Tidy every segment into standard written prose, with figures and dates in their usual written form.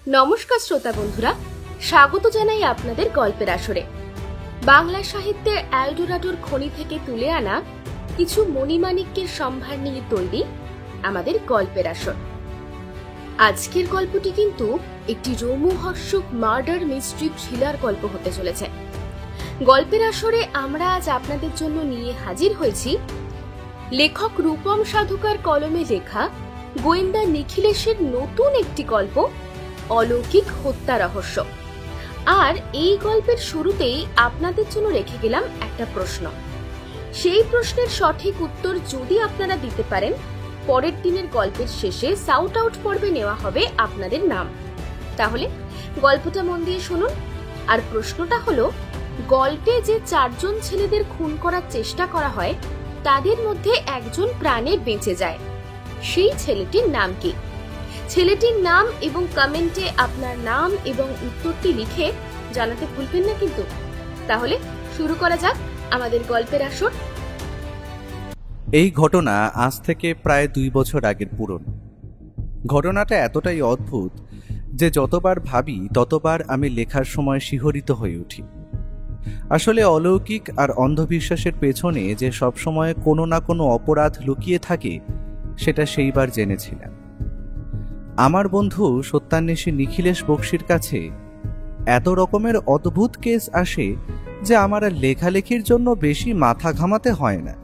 নমস্কার শ্রোতা বন্ধুরা, স্বাগত জানাই আপনাদের গল্পের আসরে। বাংলা সাহিত্যের এলডোরাডোর খনি থেকে তুলে আনা কিছু মণিমাণিক্যের সম্ভার নিয়ে তৈরি আমাদের গল্পের আসর। আজকের গল্পটি কিন্তু একটি রোমহর্ষক মার্ডার মিস্ট্রি থ্রিলার গল্প হতে চলেছে। গল্পের আসরে আমরা আজ আপনাদের জন্য নিয়ে হাজির হয়েছি লেখক রূপম সাধুকার কলমে লেখা গোয়েন্দা নিখিলেশের নতুন একটি গল্প, অলৌকিক হত্যা রহস্য। আর এই গল্পের শুরুতেই আপনাদের জন্য রেখে গেলাম একটা প্রশ্ন। সেই প্রশ্নের সঠিক উত্তর যদি আপনারা দিতে পারেন, পরের দিনের গল্পের শেষে সাউট আউট পর্বে নেওয়া হবে আপনাদের নাম। তাহলে গল্পটা মন দিয়ে শুনুন। আর প্রশ্নটা হলো, গল্পে যে 4 জন ছেলেদের খুন করার চেষ্টা করা হয় তাদের মধ্যে একজন প্রাণে বেঁচে যায়, সেই ছেলেটির নাম কি? ছেলেটির নাম এবং কমেন্টে আপনার নাম এবং উত্তরটি লিখে জানাতে ভুলবেন না কিন্তু। তাহলে শুরু করা যাক আমাদের গল্পের আসর। এই ঘটনা আজ থেকে প্রায় 2 বছর আগের পুরনো। ঘটনাটা এতটাই অদ্ভুত যে যতবার ভাবি ততবার আমি লেখার সময় শিহরিত হয়ে উঠি। আসলে অলৌকিক আর অন্ধবিশ্বাসের পেছনে যে সবসময় কোনো না কোনো অপরাধ লুকিয়ে থাকে, সেটা সেইবার জেনেছিলাম। আমার বন্ধু সত্যান্বেষী নিখিলেশ বক্সির কাছে এত রকমের অদ্ভুত কেস আসে যে আমার আর লেখালেখির জন্য বেশি মাথা ঘামাতে হয় না।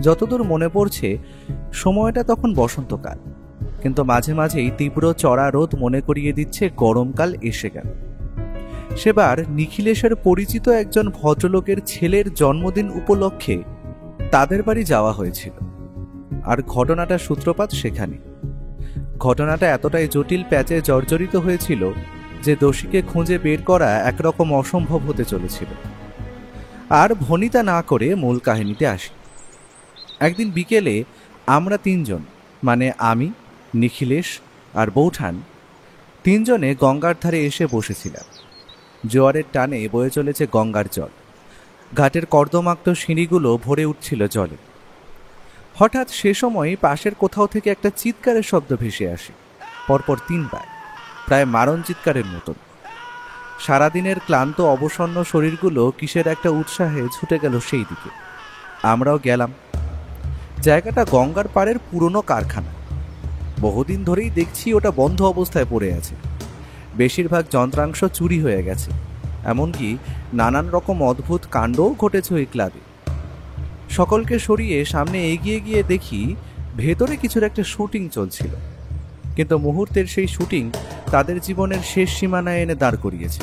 যতদূর মনে পড়ছে সময়টা তখন বসন্তকাল, কিন্তু মাঝে মাঝেই তীব্র চড়া রোদ মনে করিয়ে দিচ্ছে গরমকাল এসে গেল। সেবার নিখিলেশের পরিচিত একজন ভদ্রলোকের ছেলের জন্মদিন উপলক্ষে তাদের বাড়ি যাওয়া হয়েছিল। আর ঘটনাটার সূত্রপাত সেখানে। ঘটনাটা এতটাই জটিল প্যাচে জর্জরিত হয়েছিল যে দোষীকে খুঁজে বের করা একরকম অসম্ভব হতে চলেছিল। আর ভনিতা না করে মূল কাহিনীতে আসি। একদিন বিকেলে আমরা 3 জন, মানে আমি, নিখিলেশ আর বৌঠান, 3 জনে গঙ্গার ধারে এসে বসেছিলাম। জোয়ারের টানে বয়ে চলেছে গঙ্গার জল। ঘাটের কর্দমাক্ত সিঁড়িগুলো ভরে উঠছিল জলে। হঠাৎ সে সময় পাশের কোথাও থেকে একটা চিৎকারের শব্দ ভেসে আসে, পরপর 3 বার, প্রায় মারণ চিৎকারের মতন। সারাদিনের ক্লান্ত অবসন্ন শরীরগুলো কিসের একটা উৎসাহে ছুটে গেল সেই দিকে। আমরাও গেলাম। জায়গাটা গঙ্গার পাড়ের পুরনো কারখানা। বহুদিন ধরেই দেখছি ওটা বন্ধ অবস্থায় পড়ে আছে। বেশিরভাগ যন্ত্রাংশ চুরি হয়ে গেছে, এমনকি নানান রকম অদ্ভুত কাণ্ডও ঘটেছে ওই ক্লাবে। সকলকে সরিয়ে সামনে এগিয়ে গিয়ে দেখি ভেতরে কিছুর একটা শুটিং চলছিল, কিন্তু মুহূর্তের সেই শুটিং তাদের জীবনের শেষ সীমানায় এনে দাঁড় করিয়েছে।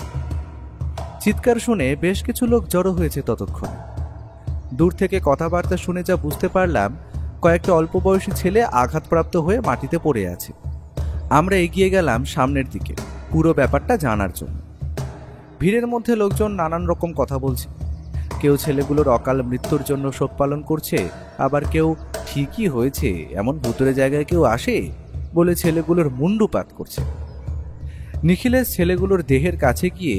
চিৎকার শুনে বেশ কিছু লোক জড়ো হয়েছে ততক্ষণে। দূর থেকে কথাবার্তা শুনে যা বুঝতে পারলাম, কয়েকটা অল্প বয়সী ছেলে আঘাতপ্রাপ্ত হয়ে মাটিতে পড়ে আছে। আমরা এগিয়ে গেলাম সামনের দিকে পুরো ব্যাপারটা জানার জন্য। ভিড়ের মধ্যে লোকজন নানান রকম কথা বলছে। কেউ ছেলেগুলোর অকাল মৃত্যুর জন্য শোক পালন করছে, আবার কেউ ঠিকই হয়েছে, এমন ভুতুরে জায়গায় কেউ আসে বলে ছেলেগুলোর মুন্ডুপাত করছে। নিখিলেশ ছেলেগুলোর দেহের কাছে গিয়ে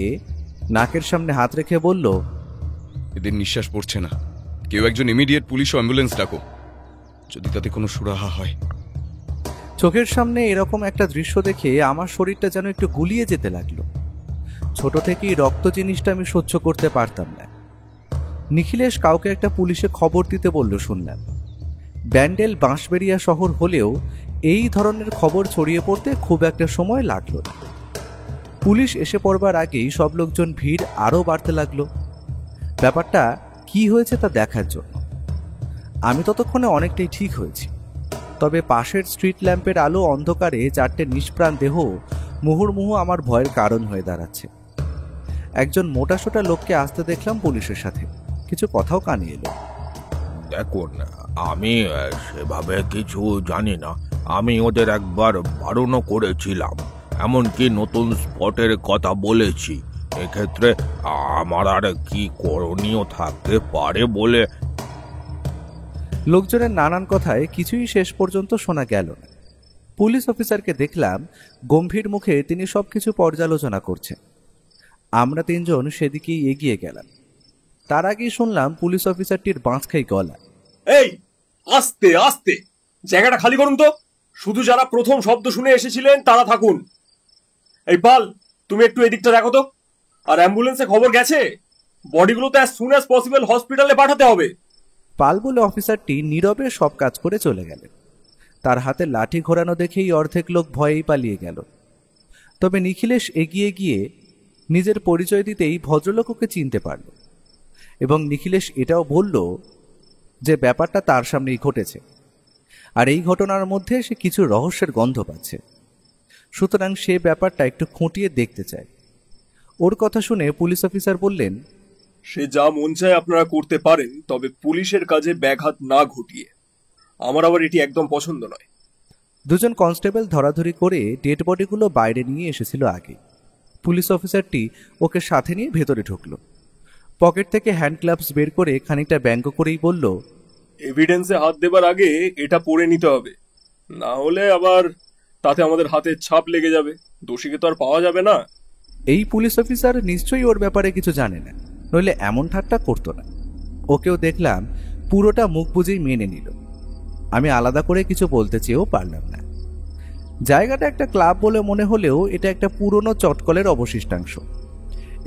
নাকের সামনে হাত রেখে বলল, এদের নিঃশ্বাস পড়ছে না, কেউ একজন ইমিডিয়েট পুলিশ ও অ্যাম্বুলেন্স ডাকো, যদি তাতে কোনো সুরাহা হয়। চোখের সামনে এরকম একটা দৃশ্য দেখে আমার শরীরটা যেন একটু গুলিয়ে যেতে লাগলো। ছোট থেকেই রক্ত জিনিসটা আমি সহ্য করতে পারতাম না। নিখিলেশ কাউকে একটা পুলিশে খবর দিতে বলল শুনলাম। ব্যান্ডেল বাঁশবেড়িয়া শহর হলেও এই ধরনের খবর ছড়িয়ে পড়তে খুব একটা সময় লাগলো না। পুলিশ এসে পড়বার আগেই সব লোকজন ভিড় আরও বাড়তে লাগলো ব্যাপারটা কি হয়েছে তা দেখার জন্য। আমি ততক্ষণে অনেকটাই ঠিক হয়েছি, তবে পাশের স্ট্রিট ল্যাম্পের আলো অন্ধকারে 4টে নিষ্প্রাণ দেহ মুহুর্মুহু আমার ভয়ের কারণ হয়ে দাঁড়াচ্ছে। একজন মোটাসোটা লোককে আসতে দেখলাম পুলিশের সাথে, কিছু কথাও কানে এলো। দেখুন, আমি সেভাবে কিছু জানি না। আমি ওদের একবার বারণও করেছিলাম, এমনকি নতুন স্পটের কথা বলেছি। এক্ষেত্রে আমার আর কি করণীয় থাকতে পারে বলে। লোকজনের নানান কথায় কিছুই শেষ পর্যন্ত শোনা গেল না। পুলিশ অফিসারকে দেখলাম গম্ভীর মুখে তিনি সবকিছু পর্যালোচনা করছেন। আমরা 3 জন সেদিকেই এগিয়ে গেলাম। তার আগেই শুনলাম পুলিশ অফিসারটির বাঁচখাই গলা, এই আস্তে আস্তে, জায়গাটা খালি করুন তো। শুধু যারা প্রথম শব্দ শুনে এসেছিলেন তারা থাকুন। এই পাল, তুমি একটু এদিকটা দেখো তো। আর অ্যাম্বুলেন্সে খবর গেছে? বডিগুলো তো অ্যাজ সুন অ্যাজ পসিবল হসপিটালে পাঠাতে হবে। পাল বলে অফিসারটি নীরবে সব কাজ করে চলে গেলেন। তার হাতে লাঠি ঘোরানো দেখেই অর্ধেক লোক ভয়েই পালিয়ে গেল। তবে নিখিলেশ এগিয়ে গিয়ে নিজের পরিচয় দিতেই ভদ্রলোক ওকে চিনতে পারল, এবং নিখিলেশ এটাও বলল যে ব্যাপারটা তার সামনেই ঘটেছে, আর এই ঘটনার মধ্যে সে কিছু রহস্যের গন্ধ পাচ্ছে। সুতরাং সে ব্যাপারটা একটু খুঁটিয়ে দেখতে চায়। ওর কথা শুনে পুলিশ অফিসার বললেন, সে যা মন চায় আপনারা করতে পারেন, তবে পুলিশের কাজে ব্যাঘাত না ঘটিয়ে। আমার আবার এটি একদম পছন্দ নয়। দুজন কনস্টেবল ধরাধরি করে ডেড বডিগুলো বাইরে নিয়ে এসেছিল আগে। পুলিশ অফিসারটি ওকে সাথে নিয়ে ভেতরে ঢুকল। পকেট থেকে হ্যান্ড গ্লাভস বের করে খানিকটা ব্যঙ্গ করেই বলল, এভিডেন্সে হাত দেবার আগে এটা পড়ে নিতে হবে, না হলে আবার তাতে আমাদের হাতে ছাপ লেগে যাবে, দোষীকে তো আর পাওয়া যাবে না। এই পুলিশ অফিসার নিশ্চয়ই ওর ব্যাপারে কিছু জানে না, নইলে এমন ঠাট্টা করতো না। ওকেও দেখলাম পুরোটা মুখ বুঝেই মেনে নিল। আমি আলাদা করে কিছু বলতে চেয়েও পারলাম না। জায়গাটা একটা ক্লাব বলে মনে হলেও এটা একটা পুরনো চটকলের অবশিষ্টাংশ।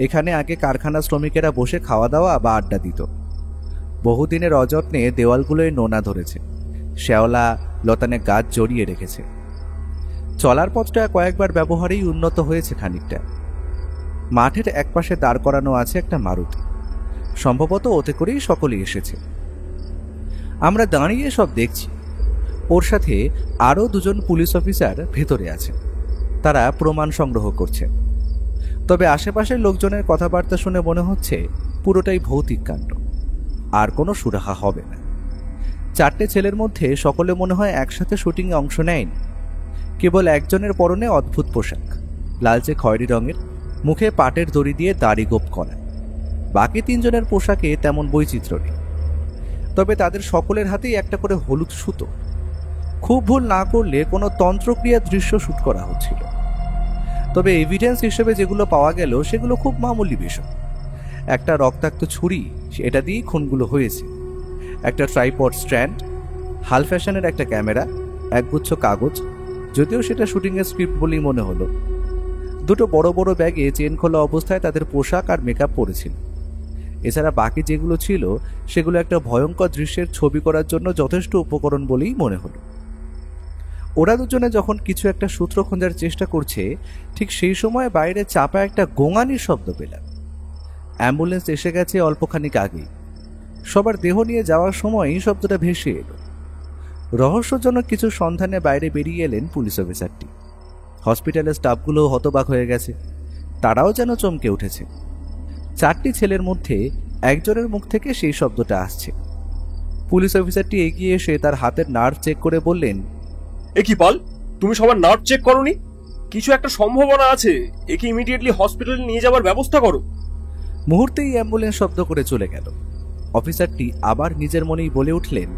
এখানে আগে কারখানা শ্রমিকেরা বসে খাওয়া দাওয়া বা আড্ডা দিত। বহুদিনের অযত্নে দেওয়ালগুলোয় নোনা ধরেছে, শ্যাওলা লতানে গাছ জড়িয়ে রেখেছে। চলার পথটা কয়েকবার ব্যবহারেই উন্নত হয়েছে খানিকটা। মাঠের একপাশে দাঁড় করানো আছে একটা মারুতি, সম্ভবত ওতে করেই সকলেই এসেছে। আমরা দাঁড়িয়ে সব দেখছি। ওর সাথে আরও দুজন পুলিশ অফিসার ভেতরে আছে, তারা প্রমাণ সংগ্রহ করছে। তবে আশেপাশের লোকজনের কথাবার্তা শুনে মনে হচ্ছে পুরোটাই ভৌতিক কাণ্ড, আর কোনো সুরাহা হবে না। চারটে ছেলের মধ্যে সকলে মনে হয় একসাথে শুটিংয়ে অংশ নেয়নি। কেবল একজনের পরনে অদ্ভুত পোশাক, লালচে খয়েরি রঙের, মুখে পাটের দড়ি দিয়ে দাড়ি গোপ করা। বাকি তিনজনের পোশাকে তেমন বৈচিত্র্য নেই, তবে তাদের সকলের হাতেই একটা করে হলুদ সুতো। খুব ভুল না করলে কোনো তন্ত্রক্রিয়ার দৃশ্য শুট করা হচ্ছিল। তবে এভিডেন্স হিসেবে যেগুলো পাওয়া গেল সেগুলো খুব মামুলি বিষয়। একটা রক্তাক্ত ছুরি, এটা দিয়েই খুনগুলো হয়েছে। একটা ট্রাইপড স্ট্যান্ড, হাল ফ্যাশনের একটা ক্যামেরা, একগুচ্ছ কাগজ, যদিও সেটা শুটিংয়ের স্ক্রিপ্ট বলেই মনে হলো। দুটো বড় বড় ব্যাগে চেন খোলা অবস্থায় তাদের পোশাক আর মেকআপ পরেছিল। এছাড়া বাকি যেগুলো ছিল সেগুলো একটা ভয়ঙ্কর দৃশ্যের ছবি করার জন্য যথেষ্ট উপকরণ বলেই মনে হলো। ওরা দুজনে যখন কিছু একটা সূত্র খোঁজার চেষ্টা করছে, ঠিক সেই সময় বাইরে চাপা একটা গোঙানির শব্দ পেলাম। অ্যাম্বুলেন্স এসে গেছে অল্পখানিক আগেই। সবার দেহ নিয়ে যাওয়ার সময়ই শব্দটা ভেসে এলো। রহস্যজনক কিছু সন্ধানে বাইরে বেরিয়ে এলেন পুলিশ অফিসারটি। হসপিটালের স্টাফগুলো হতবাক হয়ে গেছে, তারাও যেন চমকে উঠেছে। চারটি ছেলের মধ্যে একজনের মুখ থেকে সেই শব্দটা আসছে। পুলিশ অফিসারটি এগিয়ে এসে তার হাতের নার্ভ চেক করে বললেন, এ কি পাল, তুমি সবার নার্ভ চেক করোনি? কিছু একটা সম্ভাবনা আছে, একে ইমিডিয়েটলি হসপিটালে নিয়ে যাবার ব্যবস্থা করো। মুহূর্তেই অ্যাম্বুলেন্স শব্দ করে চলে গেল। অফিসারটি আবার নিজের মনেই বলে উঠলেন,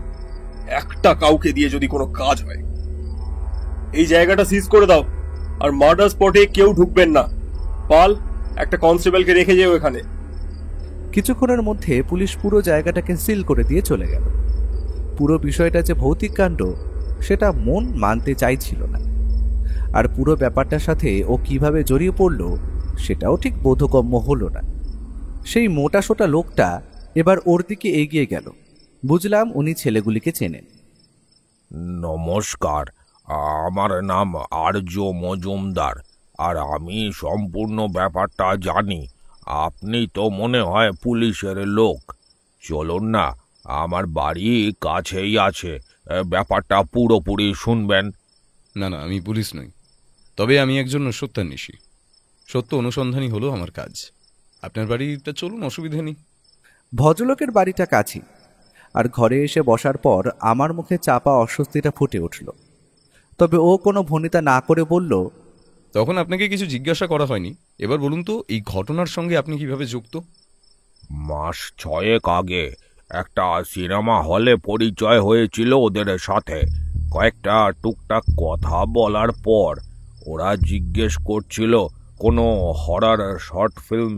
একটা কাউকে দিয়ে যদি কোনো কাজ হয়, এই জায়গাটা সিজ করে দাও, আর মার্ডার স্পটে কেউ ঢুকবেন না। পাল, একটা কনস্টেবলকে রেখে যেও এখানে। কিছুক্ষণের মধ্যে পুলিশ পুরো জায়গাটাকে সিল করে দিয়ে চলে গেল। পুরো বিষয়টা যে ভৌতিক কাণ্ড সেটা মন মানতে চাইছিল না, আর পুরো ব্যাপারটার সাথে ও কিভাবে জড়িয়ে পড়ল সেটাও ঠিক বোধগম্য হলো না। সেই মোটাসোটা লোকটা এবার ওর দিকে এগিয়ে গেল। বুঝলাম উনি ছেলেগুলিকে চেনেন। নমস্কার, আমার নাম আর্য মজুমদার, আর আমি সম্পূর্ণ ব্যাপারটা জানি। আপনি তো মনে হয় পুলিশের লোক। চলুন না, আমার বাড়ি কাছেই আছে, ব্যাপারটা পুরোপুরি শুনবেন। না না, আমি পুলিশ নই, তবে আমি একজন সত্যান্বেষী। সত্য অনুসন্ধানী হলো আমার কাজ। আপনার বাড়িটা চলুন, অসুবিধা নেই। ভদ্রলোকের বাড়িটা কাছেই, আর ঘরে এসে বসার পর আমার মুখে চাপা অস্বস্তিটা ফুটে উঠল। তবে ও কোনো ভনিতা না করে বলল, তখন আপনাকে কিছু জিজ্ঞাসা করা হয়নি। এবার বলুন তো, এই ঘটনার সঙ্গে আপনি কিভাবে যুক্ত? মাস 6 আগে একটা সিনেমা হলে পরিচয় হয়েছিল ওদের সাথে। কয়েকটা টুকটাক কথা বলার পর ওরা জিজ্ঞেস করছিল কোনো হরর শর্ট ফিল্ম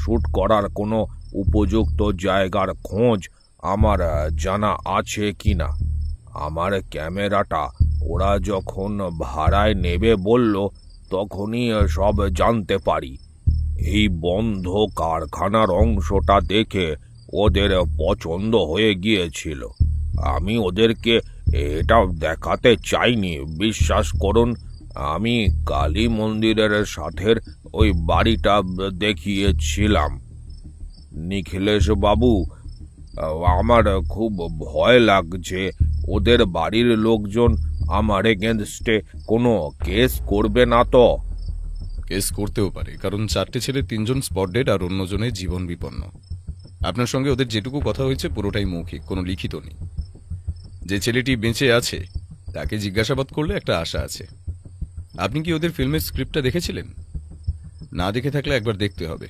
শ্যুট করার কোনো উপযুক্ত জায়গার খোঁজ আমার জানা আছে কিনা। আমার ক্যামেরাটা ওরা যখন ভাড়ায় নেবে বলল, তখনই সব জানতে পারি। এই বন্ধ কারখানার অংশটা দেখে ওদের পছন্দ হয়ে গিয়েছিল। আমি ওদেরকে এটা দেখাতে চাইনি, বিশ্বাস করুন। আমি কালী মন্দিরের সাথের ওই বাড়িটা দেখিয়েছিলাম। নিখিলেশ বাবু, আমার খুব ভয় লাগছে ওদের বাড়ির লোকজন আমার এগেনস্টে কোনো কেস করবে না তো? কেস করতেও পারে, কারণ 4টে ছেলে 3জন স্পট ডেড আর অন্যজনের জীবন বিপন্ন। আপনার সঙ্গে ওদের যেটুকু কথা হয়েছে পুরোটাই মৌখিক, কোনো লিখিত নেই। যে ছেলেটি বেঁচে আছে তাকে জিজ্ঞাসাবাদ করলে একটা আশা আছে। আপনি কি ওদের ফিল্মের স্ক্রিপ্টটা দেখেছিলেন? না দেখে থাকলে একবার দেখতে হবে।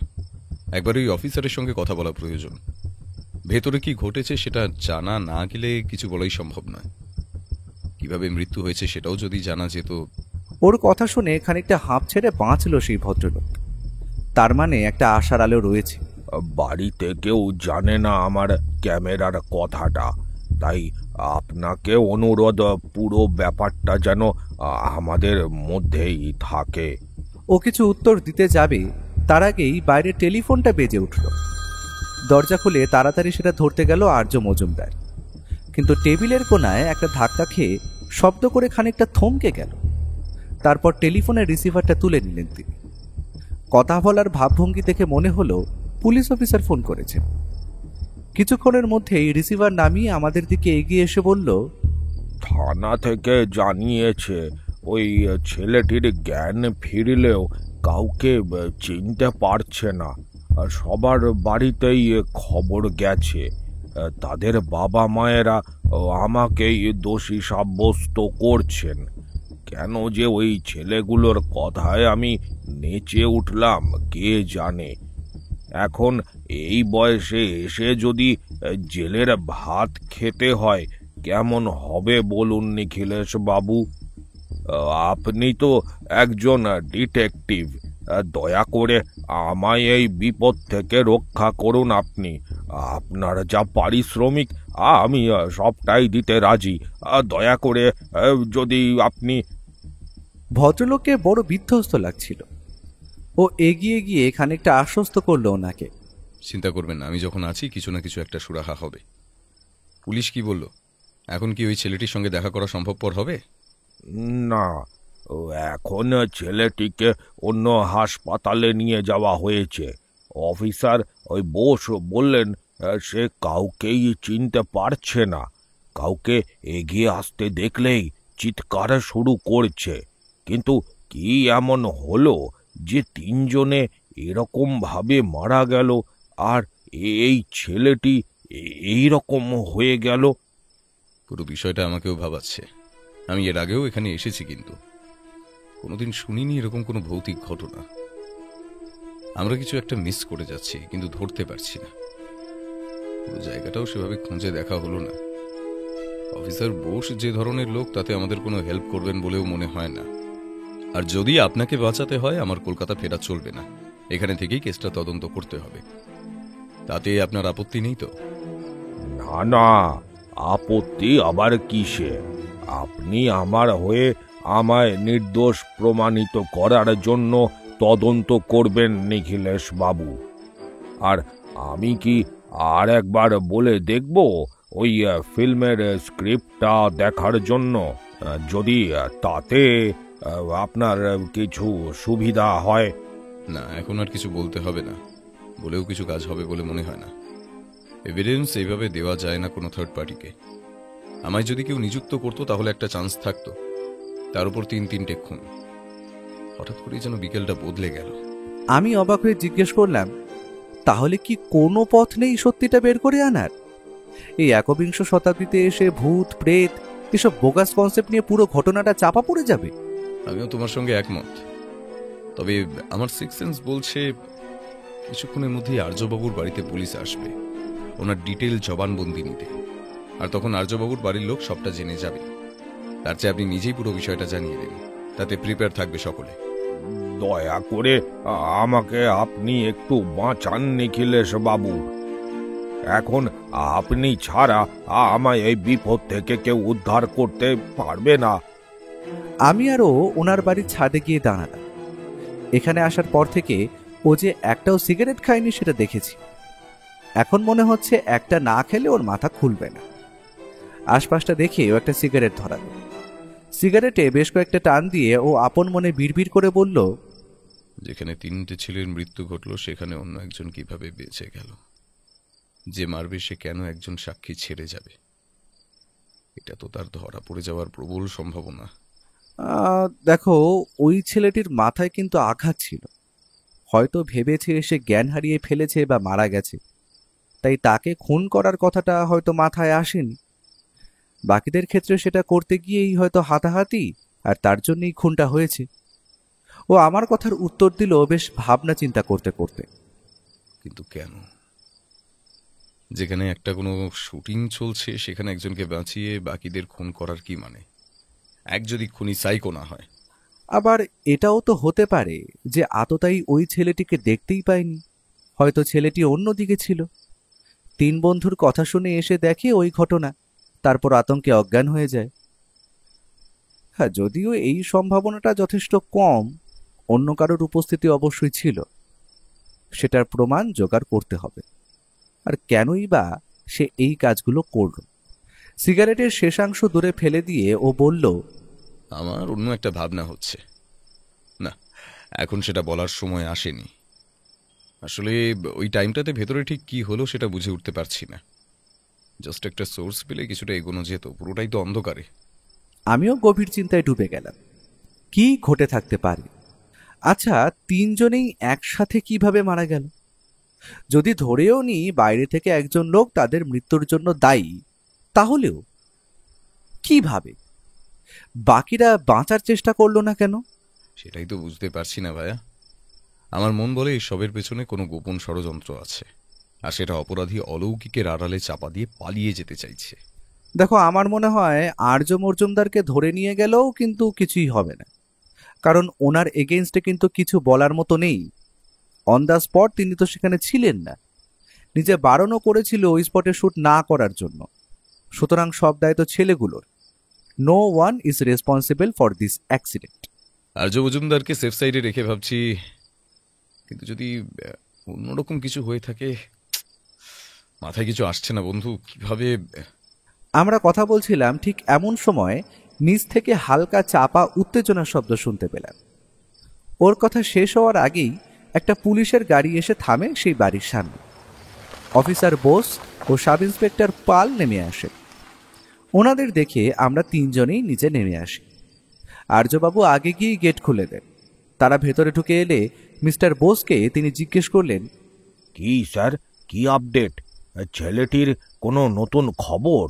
একবার ওই অফিসারের সঙ্গে কথা বলা প্রয়োজন। ভেতরে কি ঘটেছে সেটা জানা না গেলে কিছু বলাই সম্ভব নয়। কিভাবে মৃত্যু হয়েছে সেটাও যদি জানা যেত। ওর কথা শুনে খানিকটা হাঁপ ছেড়ে বাঁচল সেই ভদ্রলোক। তার মানে একটা আশার আলো রয়েছে। বাড়িতে কেউ জানে না আমার ক্যামেরার কথাটা, তাই আপনাকে অনুরোধ, পুরো ব্যাপারটা যেন আমাদের মধ্যেই থাকে। ও কিছু উত্তর দিতে যাবে তার আগেই বাইরে টেলিফোনটা বেজে উঠল। দরজা খুলে তাড়াতাড়ি সেটা ধরতে গেল আর্য মজুমদার, কিন্তু টেবিলের কোনায় একটা ধাক্কা খেয়ে শব্দ করে খানিকটা থমকে গেল। তারপর টেলিফোনের রিসিভারটা তুলে নিলেন তিনি। কথা বলার ভাবভঙ্গি দেখে মনে হলো পুলিশ অফিসার ফোন করেছেন। কিছুক্ষণের মধ্যেই রিসিভার নামিয়ে আমাদের দিকে এগিয়ে এসে বলল, থানা থেকে জানিয়েছে ওই ছেলেটির জ্ঞান ফিরলেও কাউকে চিনতে পারছে না। সবার বাড়িতেই খবর গেছে। তাদের বাবা মায়েরা আমাকেই দোষী সাব্যস্ত করছেন। কেন যে ওই ছেলেগুলোর কথায় আমি নেচে উঠলাম কে জানে। এখন এই বয়সে এসে যদি জেলের ভাত খেতে হয় কেমন হবে বলুন নিখিলেশ বাবু? আপনি তো একজন ডিটেকটিভ, দয়া করে আমায় এই বিপদ থেকে রক্ষা করুন। আপনি আপনার যা পারিশ্রমিক আমি সবটাই দিতে রাজি। দয়া করে যদি আপনি। ভদ্রলোককে বড় বিধ্বস্ত লাগছিল। ও এগিয়ে গিয়ে খানিকটা আশ্বস্ত করলো ওনাকে। চিন্তা করবেন না, আমি যখন আছি কিছু না কিছু একটা সুরাহা হবে। পুলিশ কি বলল? এখন কি ওই ছেলেটির সঙ্গে দেখা করা সম্ভবপর হবে? না, এখন ছেলেটিকে অন্য হাসপাতালে নিয়ে যাওয়া হয়েছে। অফিসার ওই বোস বললেন সে কাউকেই চিনতে পারছে না। কাউকে এগিয়ে আসতে দেখলেই চিৎকার শুরু করছে। কিন্তু কি এমন হলো যে 3 জনে এরকম ভাবে মারা গেল আর এই ছেলেটি এই রকম হয়ে গেল? পুরো বিষয়টা আমাকেও ভাবাচ্ছে। আমি এর আগেও এখানে এসেছি, কিন্তু কোনোদিন শুনিনি এরকম কোনো ভৌতিক ঘটনা। আমরা কিছু একটা মিস করে যাচ্ছি, কিন্তু ধরতে পারছি না। পুরো জায়গাটাও সেভাবে খুঁজে দেখা হলো না। অফিসার বোস যে ধরনের লোক, তাতে আমাদের কোনো হেল্প করবেন বলেও মনে হয় না। আর যদি আপনাকে বাঁচাতে হয়, আমার কলকাতা ফেরা চলবে না। এখানে থেকেই কেসটা তদন্ত করতে হবে। তাতে আপনার আপত্তি নেই তো? না না, আপত্তি আবার কিসে? আপনি আমার হয়ে আমায় নির্দোষ প্রমাণিত করার জন্য তদন্ত করবেন নিখিলেশ বাবু। আর আমি কি আর একবার বলে দেখব ওই ফিল্মের স্ক্রিপ্টটা দেখার জন্য? যদি তাতে আপনার কিছু সুবিধা হয়। না, এখন আর কিছু বলতে হবে না। বলেও কিছু কাজ হবে বলে মনে হয় না। এভিডেন্স এইভাবে দেওয়া যায় না কোনো থার্ড পার্টিকে। আমায় যদি কেউ নিযুক্ত করতো তাহলে একটা চান্স থাকতো। তার উপর 3-3টে খুন। হঠাৎ করেই যেন বিকেলটা বদলে গেল। আমি অবাক হয়ে জিজ্ঞেস করলাম, তাহলে কি কোনো পথ নেই সত্যিটা বের করে আনার? এই 21 শতাব্দীতে এসে ভূত প্রেত এসব বোগাস কনসেপ্ট নিয়ে পুরো ঘটনাটা চাপা পড়ে যাবে? আমিও তোমার সঙ্গে একমত। তবে আমার সিক্স সেন্স বলছে কিছুক্ষণের মধ্যেই আর্যবাবুর বাড়িতে পুলিশ আসবে ওনার ডিটেল জবানবন্দি নিতে। আর তখন আর্যবাবুর বাড়ির লোক সবটা জেনে যাবে। তার চেয়ে আপনি নিজেই পুরো বিষয়টা জানিয়ে দেন, তাতে প্রিপেয়ার থাকবে সকলে। দয়া করে আমাকে আপনি একটু বাঁচান নিখিলেশ বাবু। এখন আপনি ছাড়া আমায় এই বিপদ থেকে কেউ উদ্ধার করতে পারবে না। আমি আরও ওনার বাড়ির ছাদে গিয়ে দাঁড়ালাম। এখানে আসার পর থেকে ও যে একটাও সিগারেট খায়নি সেটা দেখেছি। এখন মনে হচ্ছে একটা না খেলে ওর মাথা খুলবে না। আশপাশটা দেখে ও একটা সিগারেট ধরালো। সিগারেটে বেশ কয়েকটা টান দিয়ে ও আপন মনে বিড়বিড় করে বলল, যেখানে 3টে ছেলের মৃত্যু ঘটল সেখানে অন্য একজন কিভাবে বেঁচে গেল? যে মারবে সে কেন একজন সাক্ষী ছেড়ে যাবে? এটা তো তার ধরা পড়ে যাওয়ার প্রবল সম্ভাবনা। দেখো, ওই ছেলেটির মাথায় কিন্তু আঘাত ছিল। হয়তো ভেবেছে সে জ্ঞান হারিয়ে ফেলেছে বা মারা গেছে, তাই তাকে খুন করার কথাটা হয়তো মাথায় আসেনি। বাকিদের ক্ষেত্রে সেটা করতে গিয়েই হয়তো হাতাহাতি, আর তার জন্যই খুনটা হয়েছে। ও আমার কথার উত্তর দিল বেশ ভাবনা চিন্তা করতে করতে। কিন্তু কেন? যেখানে একটা কোনো শুটিং চলছে সেখানে একজনকে বাঁচিয়ে বাকিদের খুন করার কি মানে? এক যদি খুনি সাইকো না হয়। আবার এটাও তো হতে পারে যে আততায়ী ওই ছেলেটিকে দেখতেই পায়নি, হয়তো ছেলেটি অন্যদিকে ছিল। 3 বন্ধুর কথা শুনে এসে দেখে ওই ঘটনা, তারপর আতঙ্কে অজ্ঞান হয়ে যায়। হ্যাঁ, যদিও এই সম্ভাবনাটা যথেষ্ট কম, অন্য কারোর উপস্থিতি অবশ্যই ছিল। সেটার প্রমাণ জোগাড় করতে হবে। আর কেনই বা সে এই কাজগুলো করল? সিগারেটের শেষাংশ দূরে ফেলে দিয়ে ও বলল, আমার অন্য একটা ভাবনা হচ্ছে। না, এখন সেটা বলার সময় আসেনি। আসলে ওই টাইমটাতে ভেতরে ঠিক কি হলো সেটা বুঝে উঠতে পারছি না। জাস্ট একটা সোর্স পেলে কিছুটা এগোনো যেত, পুরোটাই তো অন্ধকারে। আমিও গভীর চিন্তায় ডুবে গেলাম। কি ঘটে থাকতে পারে? আচ্ছা, 3 জনেই একসাথে কিভাবে মারা গেল? যদি ধরেও নি বাইরে থেকে একজন লোক তাদের মৃত্যুর জন্য দায়ী, তাহলেও কিভাবে বাকিরা বাঁচার চেষ্টা করলো না কেন? সেটাই তো বুঝতে পারছি না ভাইয়া। আমার মন বলে এই সবের পেছনে কোনো গোপন ষড়যন্ত্র আছে, আর সেটা অপরাধী অলৌকিকের আড়ালে চাপা দিয়ে পালিয়ে যেতে চাইছে। দেখো, আমার মনে হয় আর্য মজুমদারকে ধরে নিয়ে গেলেও কিন্তু কিছুই হবে না, কারণ ওনার এগেইনস্টে কিন্তু কিছু বলার মতো নেই। অন দ্য স্পট তিনি তো সেখানে ছিলেন না, নিজে বারণও করেছিল ওই স্পটে শুট না করার জন্য। সুতরাং সব দায়িত্ব ছেলেগুলোর। No one is responsible for this accident. Arya মজুমদারকে সেফ সাইডে রেখে ভাবছি, কিন্তু যদি অন্যরকম কিছু হয়ে থাকে। মাথায় কিছু আসছে না বন্ধু, কিভাবে। আমরা কথা বলছিলাম, ঠিক এমন সময় নিচ থেকে হালকা চাপা উত্তেজনার শব্দ শুনতে পেলাম। ওর কথা শেষ হওয়ার আগেই একটা পুলিশের গাড়ি এসে থামে সেই বাড়ির সামনে। অফিসার বোস ও সাব ইন্সপেক্টর পাল নেমে আসে। ওনাদের দেখে আমরা 3 জনেই নিচে নেমে আসি। আর্যবাবু আগে গিয়ে গেট খুলে দেন। তারা ভেতরে ঢুকে এলে মিস্টার বোসকে তিনি জিজ্ঞেস করলেন, কি স্যার, কি আপডেট? ছেলেটির কোনো নতুন খবর?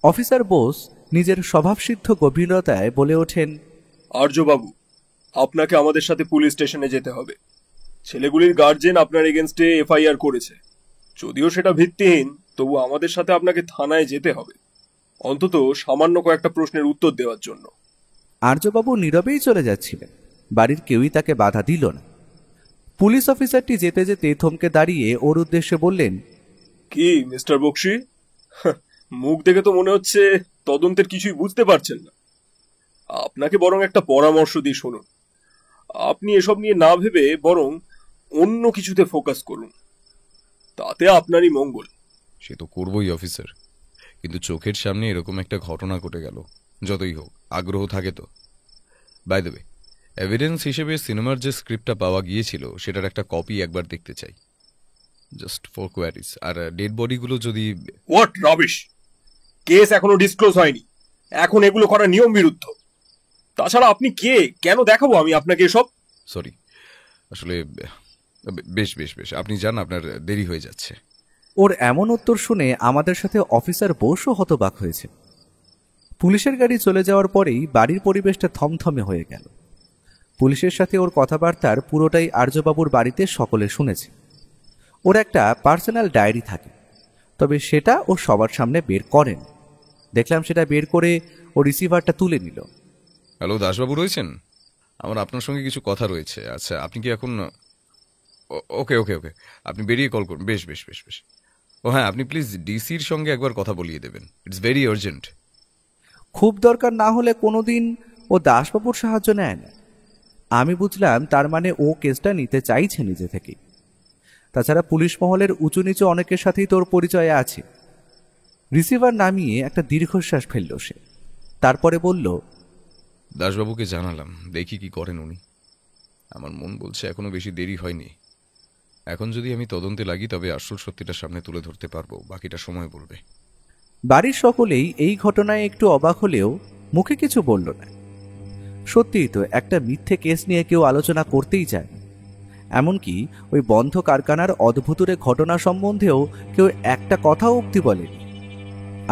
অফিসার বোস নিজের স্বভাবসিদ্ধ গভীরতায় বলে ওঠেন, আর্যবাবু, আপনাকে আমাদের সাথে পুলিশ স্টেশনে যেতে হবে। ছেলেগুলির গার্জেন আপনার এগেনস্টে এফআইআর করেছে। যদিও সেটা ভিত্তিহীন, তবু আমাদের সাথে আপনাকে থানায় যেতে হবে, অন্তত সামান্য কয়েকটা প্রশ্নের উত্তর দেওয়ার জন্য। আর্যবাবু নীরবেই চলে যাচ্ছিলেন। বাড়ির কেউই তাকে বাধা দিল না। পুলিশ অফিসারটি যেতে যেতে থমকে দাঁড়িয়ে ওর উদ্দেশ্যে বললেন, কি মিস্টার বক্সি, মুখ দেখে তো মনে হচ্ছে তদন্তের কিছুই বুঝতে পারছেন না। আপনাকে বরং একটা পরামর্শ দিয়ে শুনুন। আপনি এসব নিয়ে না ভেবে বরং অন্য কিছুতে ফোকাস করুন, তাতে আপনারই মঙ্গল। সে তো করবই অফিসার, কিন্তু চোখের সামনে এরকম একটা ঘটনা ঘটে গেল। যতই হোক আগ্রহ থাকে তো। বাই দ্য ওয়ে, এভিডেন্স হিসেবে সিনেমার যে স্ক্রিপ্টটা পাওয়া গিয়েছিল সেটার একটা কপি একবার দেখতে চাই, জাস্ট ফর কোয়ারিজ। আর ডেড বডিগুলো যদি। What rubbish! কেস এখনো ডিসক্লোজ হয়নি, এখন এগুলো করা নিয়ম বিরুদ্ধ। তাছাড়া আপনি কে, কেন দেখাবো আমি আপনাকে এসব? সরি, আসলে বেশ বেশ বেশ, আপনি যান, আপনার দেরি হয়ে যাচ্ছে। ওর এমন উত্তর শুনে আমাদের সাথে অফিসার বোসও হতবাক হয়েছে। পুলিশের গাড়ি চলে যাওয়ার পরেই বাড়ির পরিবেশটা থমথমে হয়ে গেল। পুলিশের সাথে ওর কথাবার্তার পুরোটাই আর্যবাবুর বাড়িতে সকলে শুনেছে। ওর একটা পার্সোনাল ডায়েরি থাকে, তবে সেটা ও সবার সামনে বের করেন। দেখলাম সেটা বের করে ও রিসিভারটা তুলে নিল। হ্যালো, দাসবাবু রয়েছেন? আমার আপনার সঙ্গে কিছু কথা রয়েছে। আচ্ছা, আপনি কি এখন? ওকে ওকে ওকে, আপনি বেরিয়ে কল করুন। বেশ বেশ বেশ বেশ। ও হ্যাঁ, আপনি প্লিজ ডিসির সঙ্গে একবার কথা বলিয়ে দেবেন, ইটস ভেরি আর্জেন্ট। খুব দরকার না হলে কোনোদিন ও দাসবাবুর সাহায্য নেয় না। আমি বুঝলাম তার মানে ও কেসটা নিতে চাইছে নিজে থেকেই। তাছাড়া পুলিশ মহলের উঁচু নিচু অনেকের সাথেই তোর পরিচয় আছে। রিসিভার নামিয়ে একটা দীর্ঘশ্বাস ফেলল সে, তারপরে বলল, দাসবাবুকে জানালাম, দেখি কি করেন উনি। আমার মন বলছে এখনো বেশি দেরি হয়নি। এখন যদি আমি তদন্তে লাগি তবে আসল সত্যিটা সামনে তুলে ধরতে পারবো, বাকিটা সময় বলবে। বাড়ির সকলেই এই ঘটনায় একটু অবাক হলেও মুখে কিছু বলল না। সত্যিই তো একটা মিথ্যে কেস নিয়ে কেউ আলোচনা করতেই চায় না। এমনকি ওই বন্ধ কারখানার অদ্ভুতুরে ঘটনা সম্বন্ধেও কেউ একটা কথাও অব্দি বলেনি।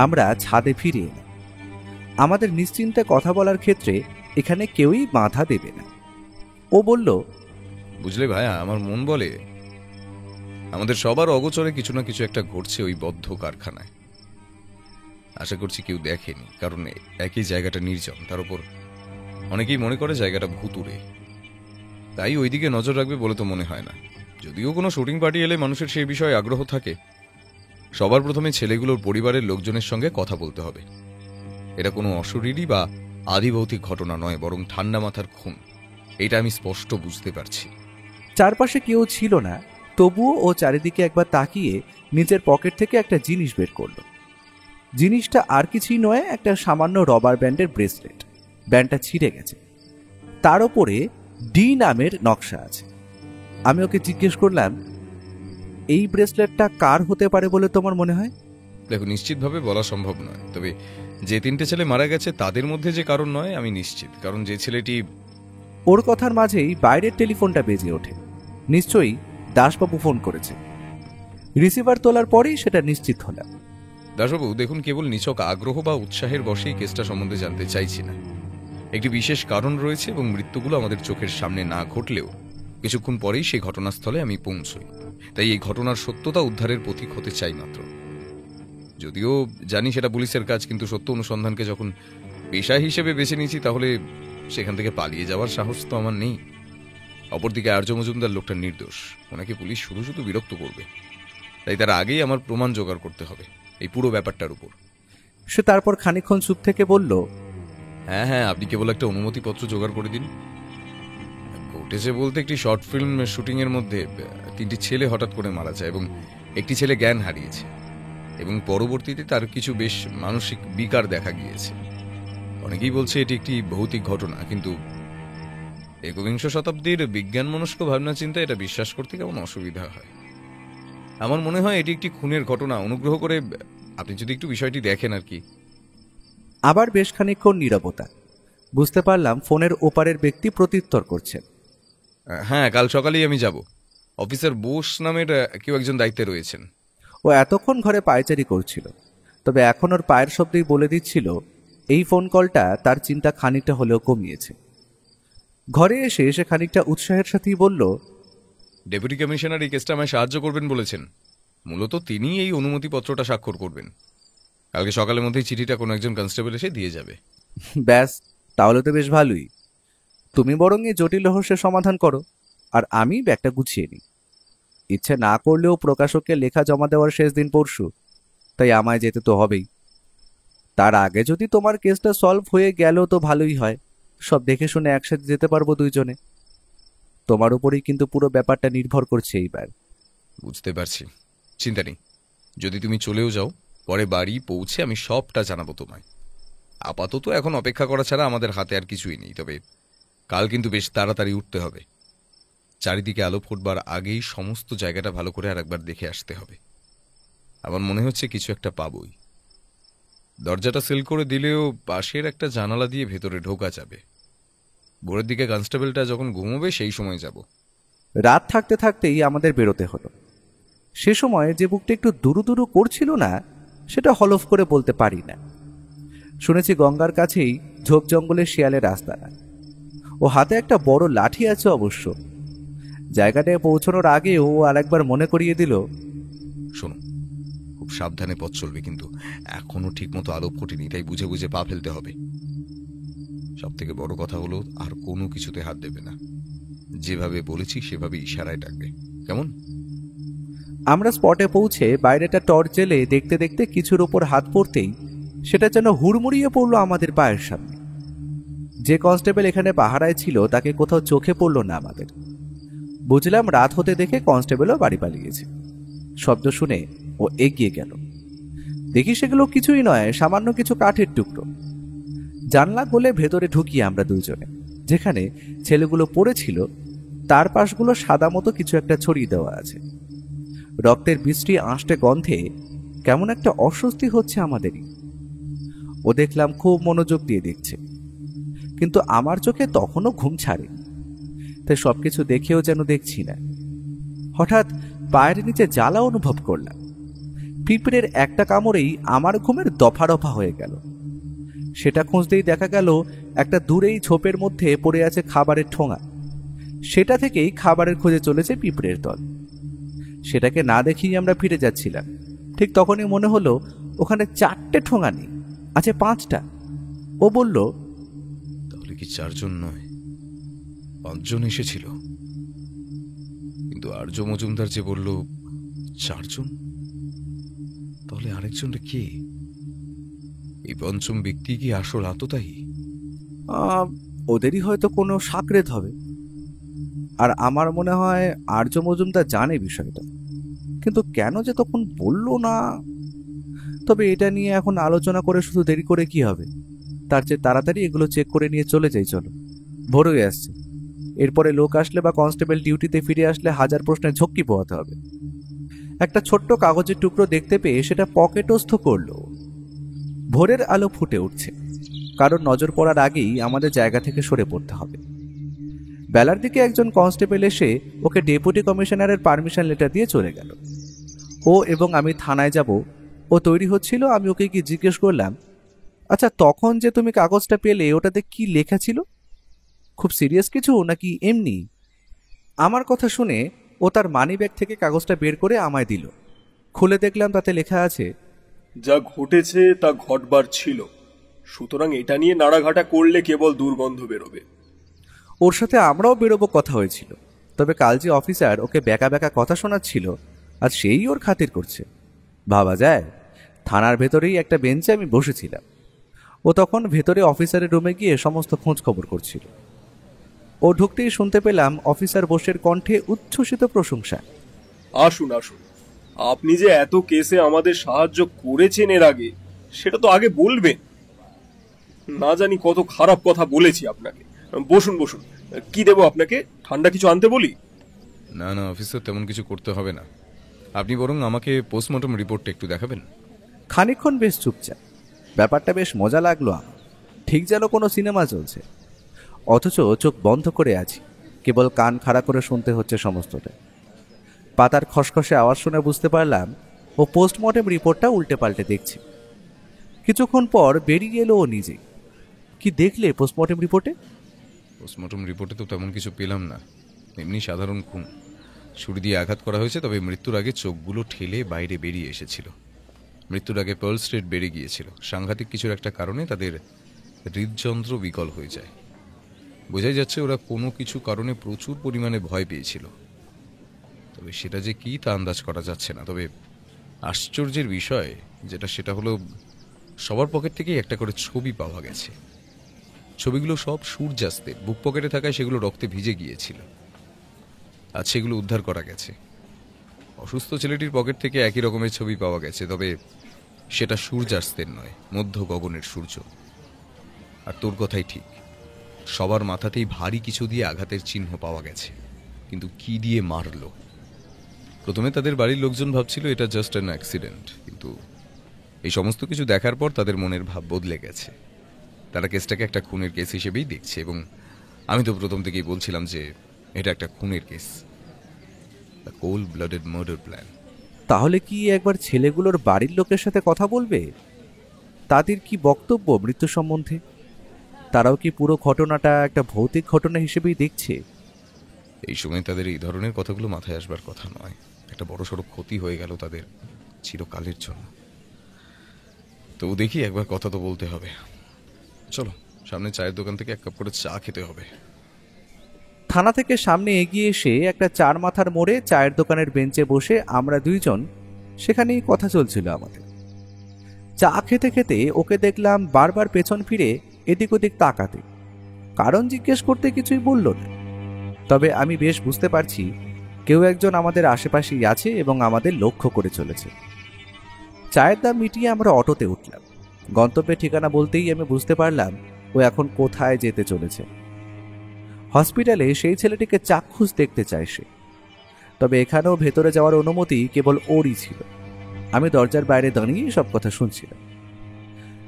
আমরা ছাদে ফিরে এলাম। আমাদের নিশ্চিন্তে কথা বলার ক্ষেত্রে এখানে কেউই বাধা দেবে না। ও বলল, বুঝলে ভাইয়া, আমার মন বলে আমাদের সবার অগোচরে কিছু না কিছু একটা ঘটছে ওই বদ্ধ কারখানায়। আশা করছি কেউ দেখেনি, কারণ একই জায়গাটা নির্জন, তার উপর অনেকেই মনে করে জায়গাটা ভুতুড়ে, তাই ওইদিকে নজর রাখবে বলে তো মনে হয় না। যদিও কোনো শুটিং পার্টি এলে মানুষের সেই বিষয়ে আগ্রহ থাকে, সবার প্রথমে ছেলেগুলোর পরিবারের লোকজনের সঙ্গে কথা বলতে হবে। এটা কোনো অশরীরী বা আদিভৌতিক ঘটনা নয়, বরং ঠান্ডা মাথার খুন। এটা আমি স্পষ্ট বুঝতে পারছি। চারপাশে কেউ ছিল না, তবুও ও চারিদিকে একবার তাকিয়ে নিজের পকেট থেকে একটা জিনিস বের করল। জিনিসটা আর কিছুই নয়, একটা সামান্য রবার ব্যান্ডের ব্রেসলেট। ব্যান্ডটা ছিঁড়ে গেছে, তার ওপরে ডি নামের নকশা আছে। আমি ওকে জিজ্ঞেস করলাম, এই ব্রেসলেটটা কার হতে পারে বলে তোমার মনে হয়? দেখো, নিশ্চিতভাবে বলা সম্ভব নয়, তবে যে 3টে ছেলে মারা গেছে তাদের মধ্যে যে কারণ নয় আমি নিশ্চিত। কারণ যে ছেলেটি... ওর কথার মাঝেই বাইরের টেলিফোনটা বেজে ওঠে। নিশ্চয়ই দাসবাবু ফোন করেছে। রিসিভার তোলার পরেই সেটা নিশ্চিত হলাম। দাসবাবু দেখুন, কেবল নিছক আগ্রহ বা উৎসাহের বশেই কেসটা সম্বন্ধে জানতে চাইছি না। একটি বিশেষ কারণ রয়েছে এবং মৃত্যুগুলো আমাদের চোখের সামনে না ঘটলেও কিছুক্ষণ পরেই সেই ঘটনাস্থলে আমি পৌঁছই। তাই এই ঘটনার সত্যতা উদ্ধারের পথিক হতে চাই মাত্র। যদিও জানি সেটা পুলিশের কাজ, কিন্তু সত্য অনুসন্ধানকে যখন পেশা হিসেবে বেছে নিয়েছি তাহলে সেখান থেকে পালিয়ে যাওয়ার সাহস তো আমার নেই। অপরদিকে আর্য মজুমদার লোকটা নির্দোষ, ওনাকে পুলিশ শুধু শুধু বিরক্ত করবে। তাই তার আগেই আমার প্রমাণ জোগাড় করতে হবে এই পুরো ব্যাপারটার উপর। সে তারপর খানিকক্ষণ চুপ থেকে বলল, হ্যাঁ, আপনি কেবল একটা অনুমতিপত্র জোগাড় করে দিন। ঘটেছে বলতে, একটি শর্ট ফিল্ম শুটিং এর মধ্যে 3টি ছেলে হঠাৎ করে মারা যায় এবং একটি ছেলে জ্ঞান হারিয়েছে, এবং পরবর্তীতে তার কিছু বেশ মানসিক বিকার দেখা গিয়েছে। অনেকেই বলছে এটি একটি ভৌতিক ঘটনা, কিন্তু একবিংশ শতাব্দীর বিজ্ঞান মনস্ক ভাবনা চিন্তা এটা বিশ্বাস করতে কেমন অসুবিধা হয়। আমার মনে হয় এটি একটি খুনের ঘটনা। অনুগ্রহ করে আপনি যদি একটু বিষয়টি দেখেন আর কি। আবার বেশ খানিকক্ষণ নীরবতা। বুঝতে পারলাম ফোনের ওপারের ব্যক্তি প্রত্যুত্তর করছেন। হ্যাঁ, কাল সকালেই আমি যাব। অফিসার বোস নামের কেউ একজন দায়িত্বে রয়েছেন। ও এতক্ষণ ঘরে পায়চারি করছিল, তবে এখন ওর পায়ের শব্দেই বলে দিচ্ছিল এই ফোন কলটা তার চিন্তা খানিকটা হলেও কমিয়েছে। ঘরে এসে সে খানিকটা উৎসাহের সাথেই বলল, ডেপুটি কমিশনার এই কেসটা আমায় সাহায্য করবেন বলেছেন। মূলত তিনি এই অনুমতিপত্রটা স্বাক্ষর করবেন। কালকে সকালের মধ্যেই চিঠিটা কোনো একজন কনস্টেবল এসে দিয়ে যাবে। ব্যাস, তাহলে তো বেশ ভালোই। তুমি বরং এই জটিল রহস্যের সমাধান করো, আর আমি ব্যাগটা গুছিয়ে নিই। ইচ্ছে না করলেও প্রকাশককে লেখা জমা দেওয়ার শেষ দিন পরশু, তাই আমায় যেতে তো হবেই। তার আগে যদি তোমার কেসটা সলভ হয়ে গেল তো ভালোই হয়, সব দেখে শুনে একসাথে যেতে পারবো দুইজনে। তোমার উপরেই কিন্তু পুরো ব্যাপারটা নির্ভর করছে এইবার। বুঝতে পারছি, চিন্তা নেই। যদি তুমি চলেও যাও, পরে বাড়ি পৌঁছে আমি সবটা জানাবো তোমায়। আপাতত এখন অপেক্ষা করা ছাড়া আমাদের হাতে আর কিছুই নেই। তবে কাল কিন্তু বেশ তাড়াতাড়ি উঠতে হবে। চারিদিকে আলো ফুটবার আগেই সমস্ত জায়গাটা ভালো করে আর একবার দেখে আসতে হবে। আমার মনে হচ্ছে কিছু একটা পাবই। দরজাটা সিল করে দিলেও পাশের একটা জানালা দিয়ে ভেতরে ঢোকা যাবে। ভোরের দিকে কনস্টেবলটা যখন ঘুমোবে সেই সময় যাব। রাত থাকতে থাকতেই আমাদের বেরোতে হলো। সে সময় যে বুকটা একটু দুরু দুরু করছিল না, সেটা হলফ করে বলতে পারি না। শুনেছি গঙ্গার কাছেই ঝোপ জঙ্গলের শিয়ালের রাস্তাটা, ও হাতে একটা বড় লাঠি আছে অবশ্য। জায়গাটায় পৌঁছানোর আগে ও আরেকবার মনে করিয়ে দিল, শোনো, খুব সাবধানে পথ চলবে, কিন্তু এখনো ঠিক মতো আলো ফোটেনি, তাই বুঝে বুঝে পা ফেলতে হবে। সব থেকে বড় কথা হলো আর কোনো কিছুতে হাত দেবে না। যেভাবে বলেছি সেভাবে ইশারায় ডাকবে, কেমন? আমরা স্পটে পৌঁছে বাইরেটা টর্চ জেলে দেখতে দেখতে কিছুর ওপর হাত পড়তেই সেটা যেন হুড়মুড়িয়ে পড়লো আমাদের পায়ের সামনে। যে কনস্টেবল এখানে পাহারায় ছিল তাকে কোথাও চোখে পড়ল না আমাদের। বুঝলাম রাত হতে দেখে কনস্টেবলও বাড়ি পালিয়েছে। শব্দ শুনে ও এগিয়ে গেল। দেখি সেগুলো কিছুই নয়, সামান্য কিছু কাঠের টুকরো। জানলা খুলে ভেতরে ঢুকি আমরা দুজনে। যেখানে ছেলেগুলো পড়েছিল তার পাশগুলো সাদা মতো কিছু একটা ছড়িয়ে দেওয়া আছে। রক্তের বৃষ্টি আঁশটে গন্ধে কেমন একটা অস্বস্তি হচ্ছে আমাদেরই। ও দেখলাম খুব মনোযোগ দিয়ে দেখছে, কিন্তু আমার চোখে তখনও ঘুম ছাড়েনি, তাই সবকিছু দেখেও যেন দেখছি না। হঠাৎ পায়ের নিচে জ্বালা অনুভব করলাম। পিঁপড়ের একটা কামড়েই আমার ঘুমের দফা রফা হয়ে গেল। সেটা খুঁজতেই দেখা গেল একটা দূরেই ঝোপের মধ্যে পড়ে আছে খাবারের ঠোঙা। সেটা থেকেই খাবারের খোঁজে চলেছে পিঁপড়ের দল। সেটাকে না দেখেই আমরা ফিরে যাচ্ছিলাম। ঠিক তখনই মনে হলো ওখানে 4টে ঠোঙা নেই, আছে 5টা। ও বলল, তাহলে কি 4 জন নয়, 5 জন এসেছিল? কিন্তু আর্য মজুমদার যে বলল 4 জন, তাহলে আরেকজনটা কে? এই পঞ্চম ব্যক্তি কি আসল আততায়ী? ওদেরই হয়তো কোনো সাকরেত হবে। আর আমার মনে হয় আর্য মজুমদার জানে বিষয়টা, কিন্তু কেন যে তখন বলল না। তবে এটা নিয়ে এখন আলোচনা করে শুধু দেরি করে কি হবে? তার চেয়ে তাড়াতাড়ি এগুলো চেক করে নিয়ে চলে যাই। চলো, ভোর হয়ে আসছে। এরপরে লোক আসলে বা কনস্টেবল ডিউটিতে ফিরে আসলে হাজার প্রশ্নের ঝক্কি পোহাতে হবে। একটা ছোট্ট কাগজের টুকরো দেখতে পেয়ে সেটা পকেটস্থ করলো। ভোরের আলো ফুটে উঠছে, কারণ নজর পড়ার আগেই আমাদের জায়গা থেকে সরে পড়তে হবে। বেলার দিকে একজন কনস্টেবল এসে ওকে ডেপুটি কমিশনারের পারমিশন লেটার দিয়ে চলে গেল। ও এবং আমি থানায় যাব। ও তৈরি হচ্ছিল। আমি ওকে কি জিজ্ঞেস করলাম, আচ্ছা তখন যে তুমি কাগজটা পেলে ওটাতে কি লেখা ছিল? খুব সিরিয়াস কিছু নাকি এমনি? আমার কথা শুনে ও তার মানি ব্যাগ থেকে কাগজটা বের করে আমায় দিল। খুলে দেখলাম তাতে লেখা আছে, যা ঘটেছে তা ঘটবার ছিল, সুতরাং এটা নিয়ে নাড়াঘাটা করলে কেবল দুর্গন্ধ বেরোবে। ওর সাথে আমরাও বেরোবো কথা হয়েছিল, তবে কাল যে অফিসার ওকে ব্যাকা ব্যাকা কথা শোনাচ্ছিল আর সেই ওর খাতির করছে। ভাবা যায়, থানার ভেতরেই একটা বেঞ্চে আমি বসেছিলাম। ও তখন ভেতরে অফিসারের রুমে গিয়ে সমস্ত খোঁজ খবর করছিল। ও ঢুকতেই শুনতে পেলাম অফিসার বোসের কণ্ঠে উচ্ছ্বসিত প্রশংসা। আসুন আসুন, আপনি যে এত কেসে আমাদের সাহায্য করেছেন এর আগে, সেটা তো আগে বলবেন। না জানি কত খারাপ কথা বলেছি আপনাকে। বসুন বসুন, কি দেবো আপনাকে? ঠান্ডা কিছু আনতে বলি? না না অফিসার, তেমন কিছু করতে হবে না। আপনি বরং আমাকে পোস্টমর্টম রিপোর্টটা একটু দেখাবেন। খানিকক্ষণ বেশ চুপচাপ। ব্যাপারটা বেশ মজা লাগলো আমার। ঠিক যেন কোনো সিনেমা চলছে, অথচ চোখ বন্ধ করে আছি। কেবল কান খাড়া করে শুনতে হচ্ছে সমস্তটা। পাতার খসখসে আওয়াজ শুনে বুঝতে পারলাম ও পোস্টমর্টেম রিপোর্টটা উল্টে পাল্টে দেখছে। কিছুক্ষণ পর বেরিয়ে এলো ও নিজেই। কি দেখলে পোস্টমর্টেম রিপোর্টে? পোস্টমর্টম রিপোর্টে তো তেমন কিছু পেলাম না। এমনি সাধারণ খুন, ছুরি দিয়ে আঘাত করা হয়েছে, তবে মৃত্যুর আগে চোখগুলো ঠেলে বাইরে বেরিয়ে এসেছিল। মৃত্যুর আগে পালস রেট বেড়ে গিয়েছিল। সাংঘাতিক কিছুর একটা কারণে তাদের হৃদযন্ত্র বিকল হয়ে যায়। বোঝাই যাচ্ছে ওরা কোনো কিছু কারণে প্রচুর পরিমাণে ভয় পেয়েছিল। তবে সেটা যে কি তা আন্দাজ করা যাচ্ছে না। তবে আশ্চর্যের বিষয় সেটা হলো সবার পকেট থেকেই একটা করে ছবি পাওয়া গেছে। ছবিগুলো সব সূর্যাস্তের। বুক পকেটে থাকায় সেগুলো রক্তে ভিজে গিয়েছিল। আজ সেগুলো উদ্ধার করা গেছে। অসুস্থ ছেলেটির পকেট থেকে একই রকমের ছবি পাওয়া গেছে, তবে সেটা সূর্যাস্তের নয়, মধ্য গগনের সূর্য। আর তোর কথাই ঠিক, সবার মাথাতেই ভারী কিছু দিয়ে আঘাতের চিহ্ন পাওয়া গেছে, কিন্তু কি দিয়ে মারলো? প্রথমে তাদের বাড়ির লোকজন ভাবছিল এটা জাস্ট অ্যান অ্যাক্সিডেন্ট, কিন্তু এই সমস্ত কিছু দেখার পর তাদের মনের ভাব বদলে গেছে। তারা কেসটাকে একটা খুনের কেস হিসেবেই দেখছে, এবং আমি তো প্রথম থেকেই বলছিলাম যে এটা একটা খুনের case, cold blooded murder plan. তাহলে কি একবার ছেলেগুলোর বাড়ির লোকের সাথে কথা বলবে? তাদের কি বক্তব্য মৃত্যু সম্বন্ধে? তারাও কি পুরো ঘটনাটা একটা ভৌতিক ঘটনা হিসেবেই দেখছে? এই সময় তাদের এই ধরনের কথাগুলো মাথায় আসবার কথা নয়। একটা বড়সড় ক্ষতি হয়ে গেল তাদের চিরকালের জন্য। তো দেখি, একবার কথা তো বলতে হবে। চলো, সামনে চায়ের দোকান থেকে 1 কাপ করে চা খেতে হবে। থানা থেকে সামনে এগিয়ে এসে একটা 4 মাথার মোড়ে চায়ের দোকানের বেঞ্চে বসে আমরা দুইজন সেখানেই কথা চলছিল আমাদের। চা খেতে খেতে ওকে দেখলাম বারবার পেছন ফিরে এদিক ওদিক তাকাতে। কারণ জিজ্ঞেস করতে কিছুই বলল না। তবে আমি বেশ বুঝতে পারছি কেউ একজন আমাদের আশেপাশেই আছে এবং আমাদের লক্ষ্য করে চলেছে। চায়ের দাম মিটিয়ে আমরা অটোতে উঠলাম। গন্তব্যের ঠিকানা বলতেই আমি বুঝতে পারলাম ও এখন কোথায় যেতে চলেছে। হসপিটালে সেই ছেলেটিকে চাক্ষুষ দেখতে চায় সে, তবে এখানেও ভেতরে যাওয়ার অনুমতি কেবল ওরই ছিল। আমি দরজার বাইরে দাঁড়িয়ে সব কথা শুনছিলাম।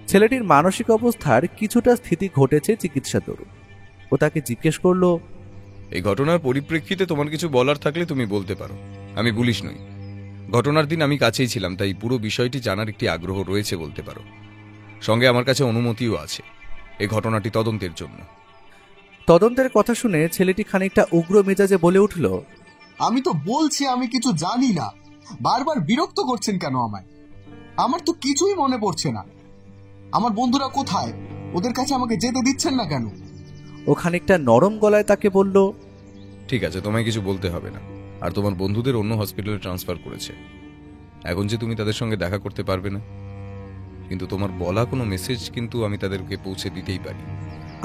ছেলেটির মানসিক অবস্থার কিছুটা স্থিতি ঘটেছে চিকিৎসা দরুন। ও তাকে জিজ্ঞেস করলো, এই ঘটনার পরিপ্রেক্ষিতে তোমার কিছু বলার থাকলে তুমি বলতে পারো। আমি পুলিশ নই, ঘটনার দিন আমি কাছেই ছিলাম, তাই পুরো বিষয়টি জানার একটি আগ্রহ রয়েছে বলতে পারো। সঙ্গে আমার কাছে অনুমতিও আছে এই ঘটনাটি তদন্তের জন্য। তদন্তের কথা শুনে ছেলেটি খানিকটা উগ্র মেজাজে বলে উঠল, আমি তো বলছি আমি কিছু জানি না, বারবার বিরক্ত করছেন কেন আমায়? আমার তো কিছুই মনে পড়ছে না। আমার বন্ধুরা কোথায়? ওদের কাছে আমাকে যেতে দিচ্ছেন না কেন? ও খানিকটা নরম গলায় তাকে বলল, ঠিক আছে, তোমায় কিছু বলতে হবে না। আর তোমার বন্ধুদের অন্য হসপিটালে ট্রান্সফার করেছে। এখন যে তুমি তাদের সঙ্গে দেখা করতে পারবে না, কিন্তু তোমার বলা কোনো মেসেজ কিন্তু আমি তাদেরকে পৌঁছে দিতেই পারি।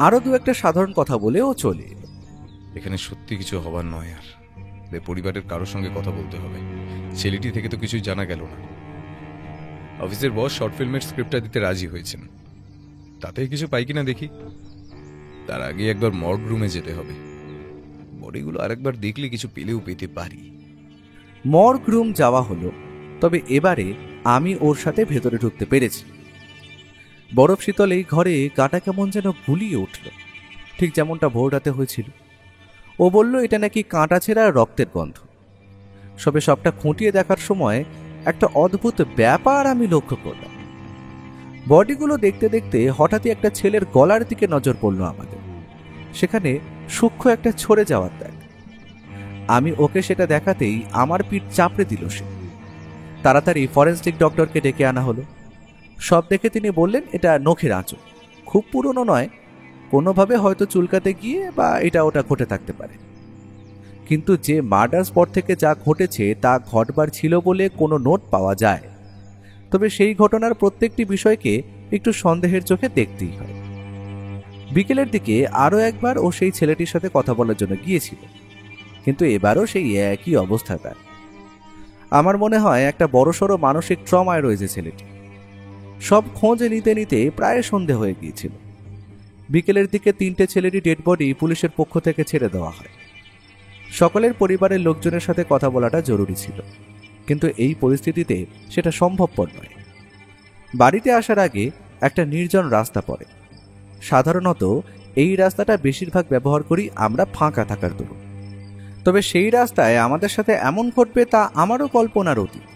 আরো দু একটা সাধারণ কথা বলে ও চলে এলো। এখানে সত্যি কিছু হবার নয়, আর পরিবারের কারোর সঙ্গে কথা বলতে হবে। ছেলেটি থেকে তো কিছুই জানা গেল না। অফিসের বস শর্ট ফিল্মের স্ক্রিপ্টটা দিতে রাজি হয়েছেন, তাতে কিছু পাই কিনা দেখি। তার আগে একবার মর্গ রুমে যেতে হবে। বডিগুলো আরেকবার দেখলে কিছু পেলেও পেতে পারি। মর্গ রুম যাওয়া হলো, তবে এবারে আমি ওর সাথে ভেতরে ঢুকতে পেরেছি। বরফ শীতল এই ঘরে গাটা কেমন যেন গুলিয়ে উঠল, ঠিক যেমনটা ভোর রাতে হয়েছিল। ও বলল এটা নাকি কাঁটা ছেঁড়া রক্তের গন্ধ। সবে সবটা খুঁটিয়ে দেখার সময় একটা অদ্ভুত ব্যাপার আমি লক্ষ্য করলাম। বডিগুলো দেখতে দেখতে হঠাৎই একটা ছেলের গলার দিকে নজর পড়ল আমাদের। সেখানে সূক্ষ্ম একটা ছড়ে যাওয়ার দাগ। আমি ওকে সেটা দেখাতেই আমার পিঠ চাপড়ে দিল সে। তাড়াতাড়ি ফরেনসিক ডক্টরকে ডেকে আনা হলো। সব দেখে তিনি বললেন এটা নখের আঁচড়, খুব পুরনো নয়, কোনোভাবে হয়তো চুলকাতে গিয়ে বা এটা ওটা ঘটে থাকতে পারে। কিন্তু যে মার্ডার স্পট থেকে যা ঘটেছে তা ঘটবার ছিল বলে কোনো নোট পাওয়া যায়। তবে সেই ঘটনার প্রত্যেকটি বিষয়কে একটু সন্দেহের চোখে দেখতেই হয়। বিকেলের দিকে আরও একবার ও সেই ছেলেটির সাথে কথা বলার জন্য গিয়েছিল, কিন্তু এবারও সেই একই অবস্থা তার। আমার মনে হয় একটা বড়সড় মানসিক ট্রমায় রয়েছে ছেলেটি। সব খোঁজে নিতে নিতে প্রায় সন্ধে হয়ে গিয়েছিল। বিকেলের দিকে 3টে ছেলেরই ডেড বডি পুলিশের পক্ষ থেকে ছেড়ে দেওয়া হয়। সকলের পরিবারের লোকজনের সাথে কথা বলাটা জরুরি ছিল, কিন্তু এই পরিস্থিতিতে সেটা সম্ভবপর নয়। বাড়িতে আসার আগে একটা নির্জন রাস্তা পড়ে। সাধারণত এই রাস্তাটা বেশিরভাগ ব্যবহার করি আমরা ফাঁকা থাকার দরুন। তবে সেই রাস্তায় আমাদের সাথে এমন ঘটবে তা আমারও কল্পনার অতীত।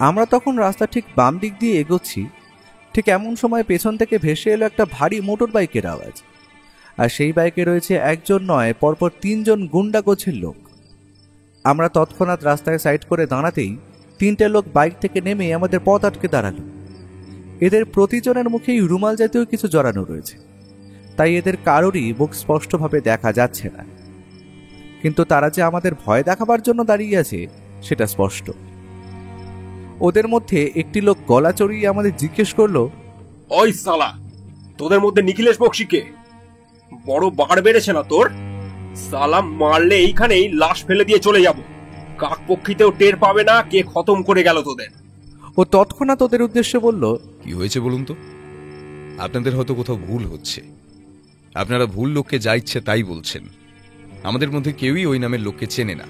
আমরা তখন রাস্তা ঠিক বাম দিক দিয়ে এগোচ্ছি, ঠিক এমন সময় পেছন থেকে ভেসে এলো একটা ভারী মোটর বাইকের আওয়াজ। আর সেই বাইকে রয়েছে একজন নয়, পরপর 3জন গুন্ডা গোছের লোক। আমরা তৎক্ষণাৎ রাস্তায় সাইড করে দাঁড়াতেই 3টে লোক বাইক থেকে নেমে আমাদের পথ আটকে দাঁড়ালো। এদের প্রতিজনের মুখেই রুমাল জাতীয় কিছু জড়ানো রয়েছে, তাই এদের কারোরই মুখ স্পষ্টভাবে দেখা যাচ্ছে না। কিন্তু তারা যে আমাদের ভয় দেখাবার জন্য দাঁড়িয়ে আছে সেটা স্পষ্ট। ওদের মধ্যে একটি লোক গলা চড়িয়ে আমাদের জিজ্ঞেস করলো, ওই সালা, তোদের মধ্যে নিখিলেশ বক্সি কে? বড় বাড় বেড়েছে না তোর? সালা, মারলে এইখানেই লাশ ফেলে দিয়ে চলে যাব। কাকপক্ষীতেও টের পাবে না কে খতম করে গেল তোদের। ও তৎক্ষণাৎ ওদের উদ্দেশ্যে বলল, কি হয়েছে বলুন তো? আপনাদের হয়তো কোথাও ভুল হচ্ছে। আপনারা ভুল লোককে যা ইচ্ছে তাই বলছেন। আমাদের মধ্যে কেউই ওই নামের লোককে চেনে না।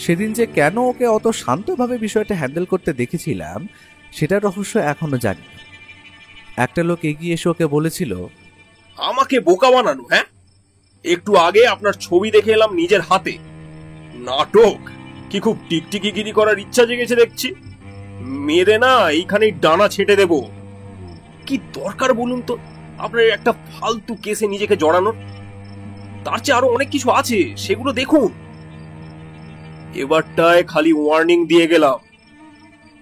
সেদিন যে কেন ওকে অত শান্তভাবে বিষয়টা হ্যান্ডেল করতে দেখেছিলাম সেটার রহস্য এখনো জানি না। একটা লোক এগিয়ে এসে ওকে বলেছিল, আমাকে বোকা বানানো? হ্যাঁ, একটু আগে আপনার ছবি দেখে এলাম নিজের হাতে। নাটক কি খুব টিকটিকিগিরি করার ইচ্ছা জেগেছে দেখছি। মেরে না এইখানেই ডানা ছেটে দেব। কি দরকার বলুন তো আপনার একটা ফালতু কেসে নিজেকে জড়ানোর? তার চেয়ে আরো অনেক কিছু আছে, সেগুলো দেখুন। এবারটায় খালি ওয়ার্নিং দিয়ে গেলাম,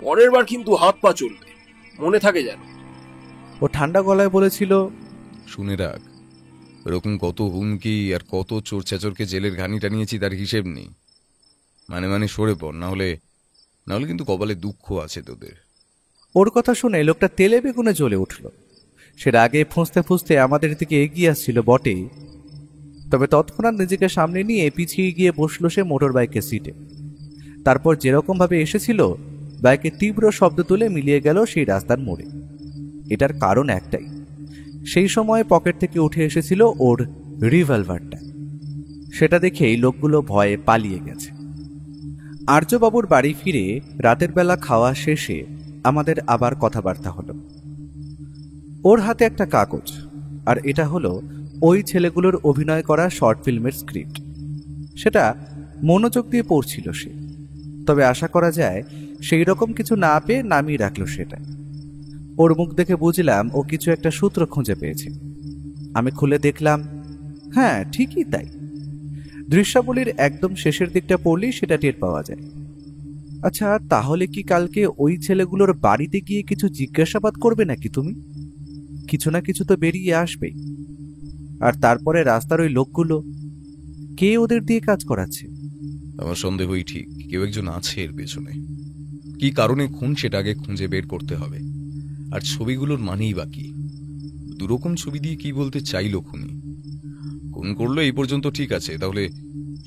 পরের বার কিন্তু হাত পা চলবে, মনে থাকে যেন। ও ঠান্ডা গলায় বলেছিল, শুনে রাখ, এরকম কত হুমকি আর কত চোর চাচরকে জেলের ঘানি টানিয়েছি তার হিসেব নেই। মানে সরে পড়, না হলে কিন্তু কপালে দুঃখ আছে তোদের। ওর কথা শুনে লোকটা তেলে বেগুনে জ্বলে উঠল। সে রাগে ফুঁসতে ফুঁসতে আমাদের দিকে এগিয়ে আসছিল বটে, তবে তৎক্ষণাৎ নিজেকে সামনে নিয়ে পিছিয়ে গিয়ে বসলো সে মোটর বাইকের সিটে। তারপর যেরকম ভাবে এসেছিল বাইকে তীব্র শব্দ তুলে মিলিয়ে গেল সেই রাস্তার মোড়ে। এটার কারণ একটাই, সেই সময় পকেট থেকে উঠে এসেছিল ওর রিভলভারটা। সেটা দেখেই লোকগুলো ভয়ে পালিয়ে গেছে। আর্যবাবুর বাড়ি ফিরে রাতের বেলা খাওয়া শেষে আমাদের আবার কথাবার্তা হলো। ওর হাতে একটা কাগজ, আর এটা হলো ওই ছেলেগুলোর অভিনয় করা শর্ট ফিল্মের স্ক্রিপ্ট। সেটা মনোযোগ দিয়ে পড়ছিল সে, তবে আশা করা যায় সেই রকম কিছু না পেয়ে নামিয়ে রাখলো সেটা। ওর মুখ দেখে বুঝলাম ও কিছু একটা সূত্র খুঁজে পেয়েছে। আমি খুলে দেখলাম, হ্যাঁ ঠিকই তাই। দৃশ্যাবলীর একদম শেষের দিকটা পড়লেই সেটা টের পাওয়া যায়। আচ্ছা, তাহলে কি কালকে ওই ছেলেগুলোর বাড়িতে গিয়ে কিছু জিজ্ঞাসাবাদ করবে নাকি তুমি? কিছু না কিছু তো বেরিয়ে আসবেই। আর তারপরে রাস্তার ওই লোকগুলো, কে ওদের দিয়ে কাজ করাচ্ছে? আমার সন্দেহই ঠিক, কেউ একজন আছে এর পেছনে। কি কারণে খুন সেটা আগে খুঁজে বের করতে হবে। আর ছবিগুলোর মানেই বাকি। দুরকম ছবি দিয়ে কি বলতে চাইলো খুনি? খুন করলো এই পর্যন্ত ঠিক আছে, তাহলে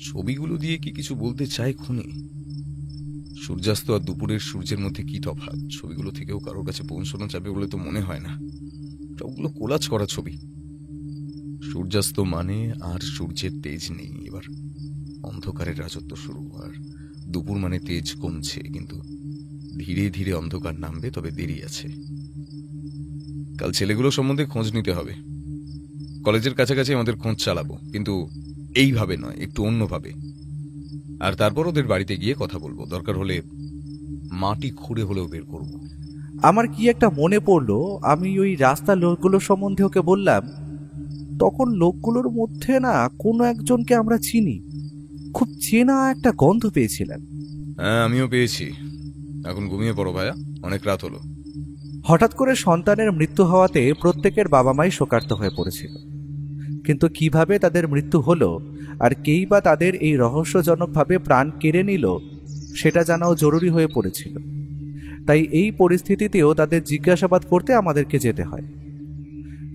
ছবিগুলো দিয়ে কি কিছু বলতে চায় খুনি? সূর্যাস্ত আর দুপুরের সূর্যের মধ্যে কি তফাৎ? ছবিগুলো থেকেও কারোর কাছে পৌঁছানো যাবে বলে তো মনে হয় না। সবগুলো কোলাজ করা ছবি। সূর্যাস্ত মানে আর সূর্যের তেজ নেই, এবার অন্ধকারের রাজত্ব শুরু। আর দুপুর মানে তেজ কমছে, কিন্তু ধীরে ধীরে অন্ধকার নামবে, তবে দেরি আছে। কাল ছেলেগুলো সম্বন্ধে খোঁজ নিতে হবে। কলেজের কাছাকাছি আমাদের খোঁজ চালাবো, কিন্তু এইভাবে নয়, একটু অন্যভাবে। আর তারপর ওদের বাড়িতে গিয়ে কথা বলবো, দরকার হলে মাটি খুঁড়ে হলেও বের করব। আমার কি একটা মনে পড়লো, আমি ওই রাস্তা লোকগুলো সম্বন্ধে ওকে বললাম। তখন লোকগুলোর মধ্যে না কোনো একজনকে আমরা চিনি, খুব চেনা একটা গন্ধ পেয়েছিলাম। হ্যাঁ, আমিও পেয়েছি। এখন ঘুমিয়ে পড়ো ভাইয়া, অনেক রাত হলো। হঠাৎ করে সন্তানের মৃত্যু হওয়াতে প্রত্যেকের বাবা মাই শোকার্ত হয়ে পড়েছিল, কিন্তু কিভাবে তাদের মৃত্যু হলো আর কেই বা তাদের এই রহস্যজনকভাবে প্রাণ কেড়ে নিল সেটা জানাও জরুরি হয়ে পড়েছিল। তাই এই পরিস্থিতিতেও তাদের জিজ্ঞাসাবাদ করতে আমাদেরকে যেতে হয়।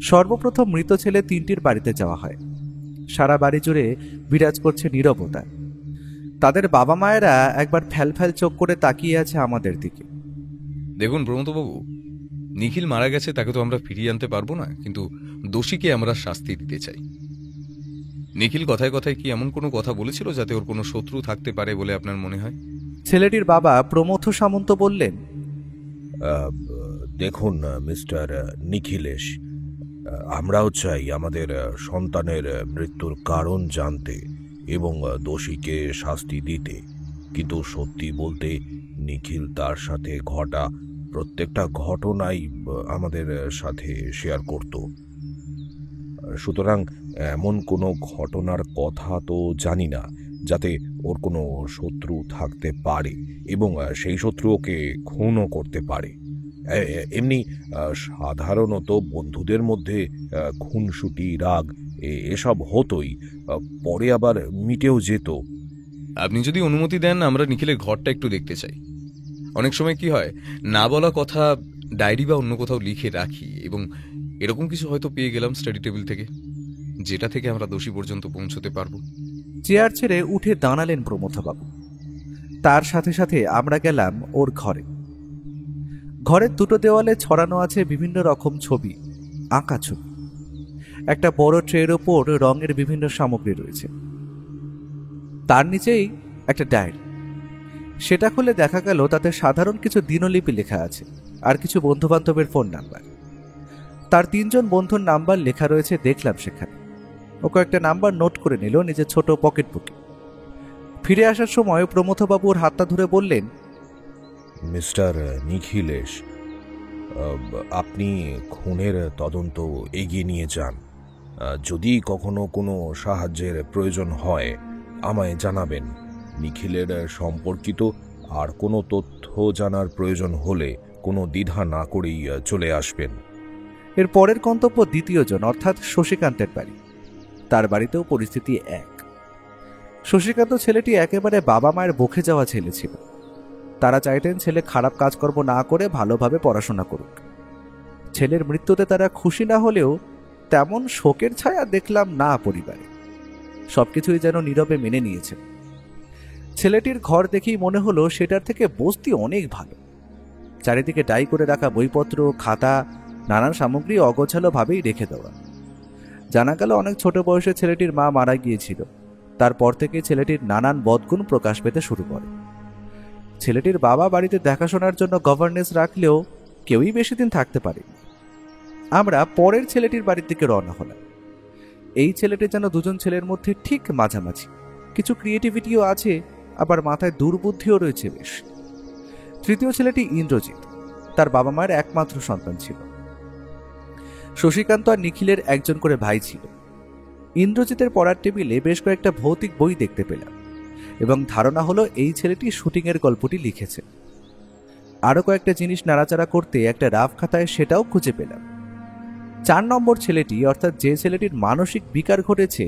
সর্বপ্রথম মৃত ছেলে তিনটির বাড়িতে যাওয়া হয়। সারা বাড়ি জুড়ে বিরাজ করছে নীরবতা। তাদের বাবা মায়েরা একবার ফ্যাল চোখ করে তাকিয়ে আছে আমাদের দিকে। দেখুন প্রমথবাবু, নিখিল মারা গেছে, তাকে তো আমরা ফিরিয়ে আনতে পারবো না, কিন্তু দোষীকে আমরা শাস্তি দিতে চাই। নিখিল কথায় কথায় কি এমন কোনো কথা বলেছিল যাতে ওর কোনো শত্রু থাকতে পারে বলে আপনার মনে হয়? ছেলেটির বাবা প্রমথ সামন্ত বললেন, দেখুন মিস্টার নিখিলেশ, আমরাও চাই আমাদের সন্তানের মৃত্যুর কারণ জানতে এবং দোষীকে শাস্তি দিতে, কিন্তু সত্যি বলতে নিখিল তার সাথে ঘটা প্রত্যেকটা ঘটনাই আমাদের সাথে শেয়ার করত। সুতরাং এমন কোনো ঘটনার কথা তো জানি না যাতে ওর কোনো শত্রু থাকতে পারে এবং সেই শত্রু ওকে খুনও করতে পারে। এমনি সাধারণত বন্ধুদের মধ্যে খুনসুটি, রাগ এসব হতোই, পরে আবার মিটেও যেত। আপনি যদি অনুমতি দেন, আমরা নিখিলের ঘরটা একটু দেখতে চাই। অনেক সময় কি হয়, না বলা কথা ডায়েরি বা অন্য কোথাও লিখে রাখি, এবং এরকম কিছু হয়তো পেয়ে গেলাম স্টাডি টেবিল থেকে, যেটা থেকে আমরা দোষী পর্যন্ত পৌঁছতে পারবো। চেয়ার ছেড়ে উঠে দাঁড়ালেন প্রমথবাবু। তার সাথে সাথে আমরা গেলাম ওর ঘরে। ঘরের দুটো দেওয়ালে ছড়ানো আছে বিভিন্ন রকম ছবি, আঁকা ছবি। একটা বড় ট্রের ওপর রঙের বিভিন্ন সামগ্রী রয়েছে। তার নিচেই একটা ডায়েরি। সেটা খুলে দেখা গেল তাতে সাধারণ কিছু দিনলিপি লেখা আছে, আর কিছু বন্ধুবান্ধবের ফোন নাম্বার। তার 3 জন বন্ধুর নাম্বার লেখা রয়েছে দেখলাম সেখানে। ও কয়েকটা নাম্বার নোট করে নিল নিজের ছোট পকেট বুকে। ফিরে আসার সময় প্রমথবাবুর হাতটা ধরে বললেন, মিস্টার নিখিলেশ, আপনি খুনের তদন্ত এগিয়ে নিয়ে যান। যদি কখনো কোনো সাহায্যের প্রয়োজন হয় আমায় জানাবেন। নিখিলের সম্পর্কিত আর কোনো তথ্য জানার প্রয়োজন হলে কোনো দ্বিধা না করেই চলে আসবেন। এর পরের গন্তব্য দ্বিতীয়জন, অর্থাৎ শশীকান্তের বাড়ি। তার বাড়িতেও পরিস্থিতি এক। শশীকান্ত ছেলেটি একেবারে বাবা মায়ের বকে যাওয়া ছেলে ছিল। তারা চাইতেন ছেলে খারাপ কাজকর্ম না করে ভালোভাবে পড়াশোনা করুক। ছেলের মৃত্যুতে তারা খুশি না হলেও তেমন শোকের ছায়া দেখলাম না পরিবারে। সবকিছুই যেন নীরবে মেনে নিয়েছে। ছেলেটির ঘর দেখেই মনে হলো সেটার থেকে বস্তি অনেক ভালো। চারিদিকে ডাই করে রাখা বইপত্র, খাতা, নানান সামগ্রী অগোছালোভাবেই রেখে দেওয়া। জানা গেল অনেক ছোট বয়সে ছেলেটির মা মারা গিয়েছিল। তারপর থেকে ছেলেটির নানান বদগুণ প্রকাশ পেতে শুরু করে। ছেলেটির বাবা বাড়িতে দেখাশোনার জন্য গভর্নেন্স রাখলেও কেউই বেশি দিন থাকতে পারেনি। আমরা পরের ছেলেটির বাড়ির দিকে রওনা হলাম। এই ছেলেটি যেন দুজন ছেলের মধ্যে ঠিক মাঝামাঝি। কিছু ক্রিয়েটিভিটিও আছে, আবার মাথায় দুর্বুদ্ধিও রয়েছে বেশ। তৃতীয় ছেলেটি ইন্দ্রজিৎ, তার বাবা মায়ের একমাত্র সন্তান ছিল। শশীকান্ত আর নিখিলের একজন করে ভাই ছিল। ইন্দ্রজিতের পড়ার টেবিলে বেশ কয়েকটা ভৌতিক বই দেখতে পেলাম এবং ধারণা হলো এই ছেলেটি শুটিংয়ের গল্পটি লিখেছে। আরও কয়েকটা জিনিস নাড়াচাড়া করতে একটা রাফ খাতায় সেটাও খুঁজে পেলাম। 4 নম্বর ছেলেটি, অর্থাৎ যে ছেলেটির মানসিক বিকার ঘটেছে,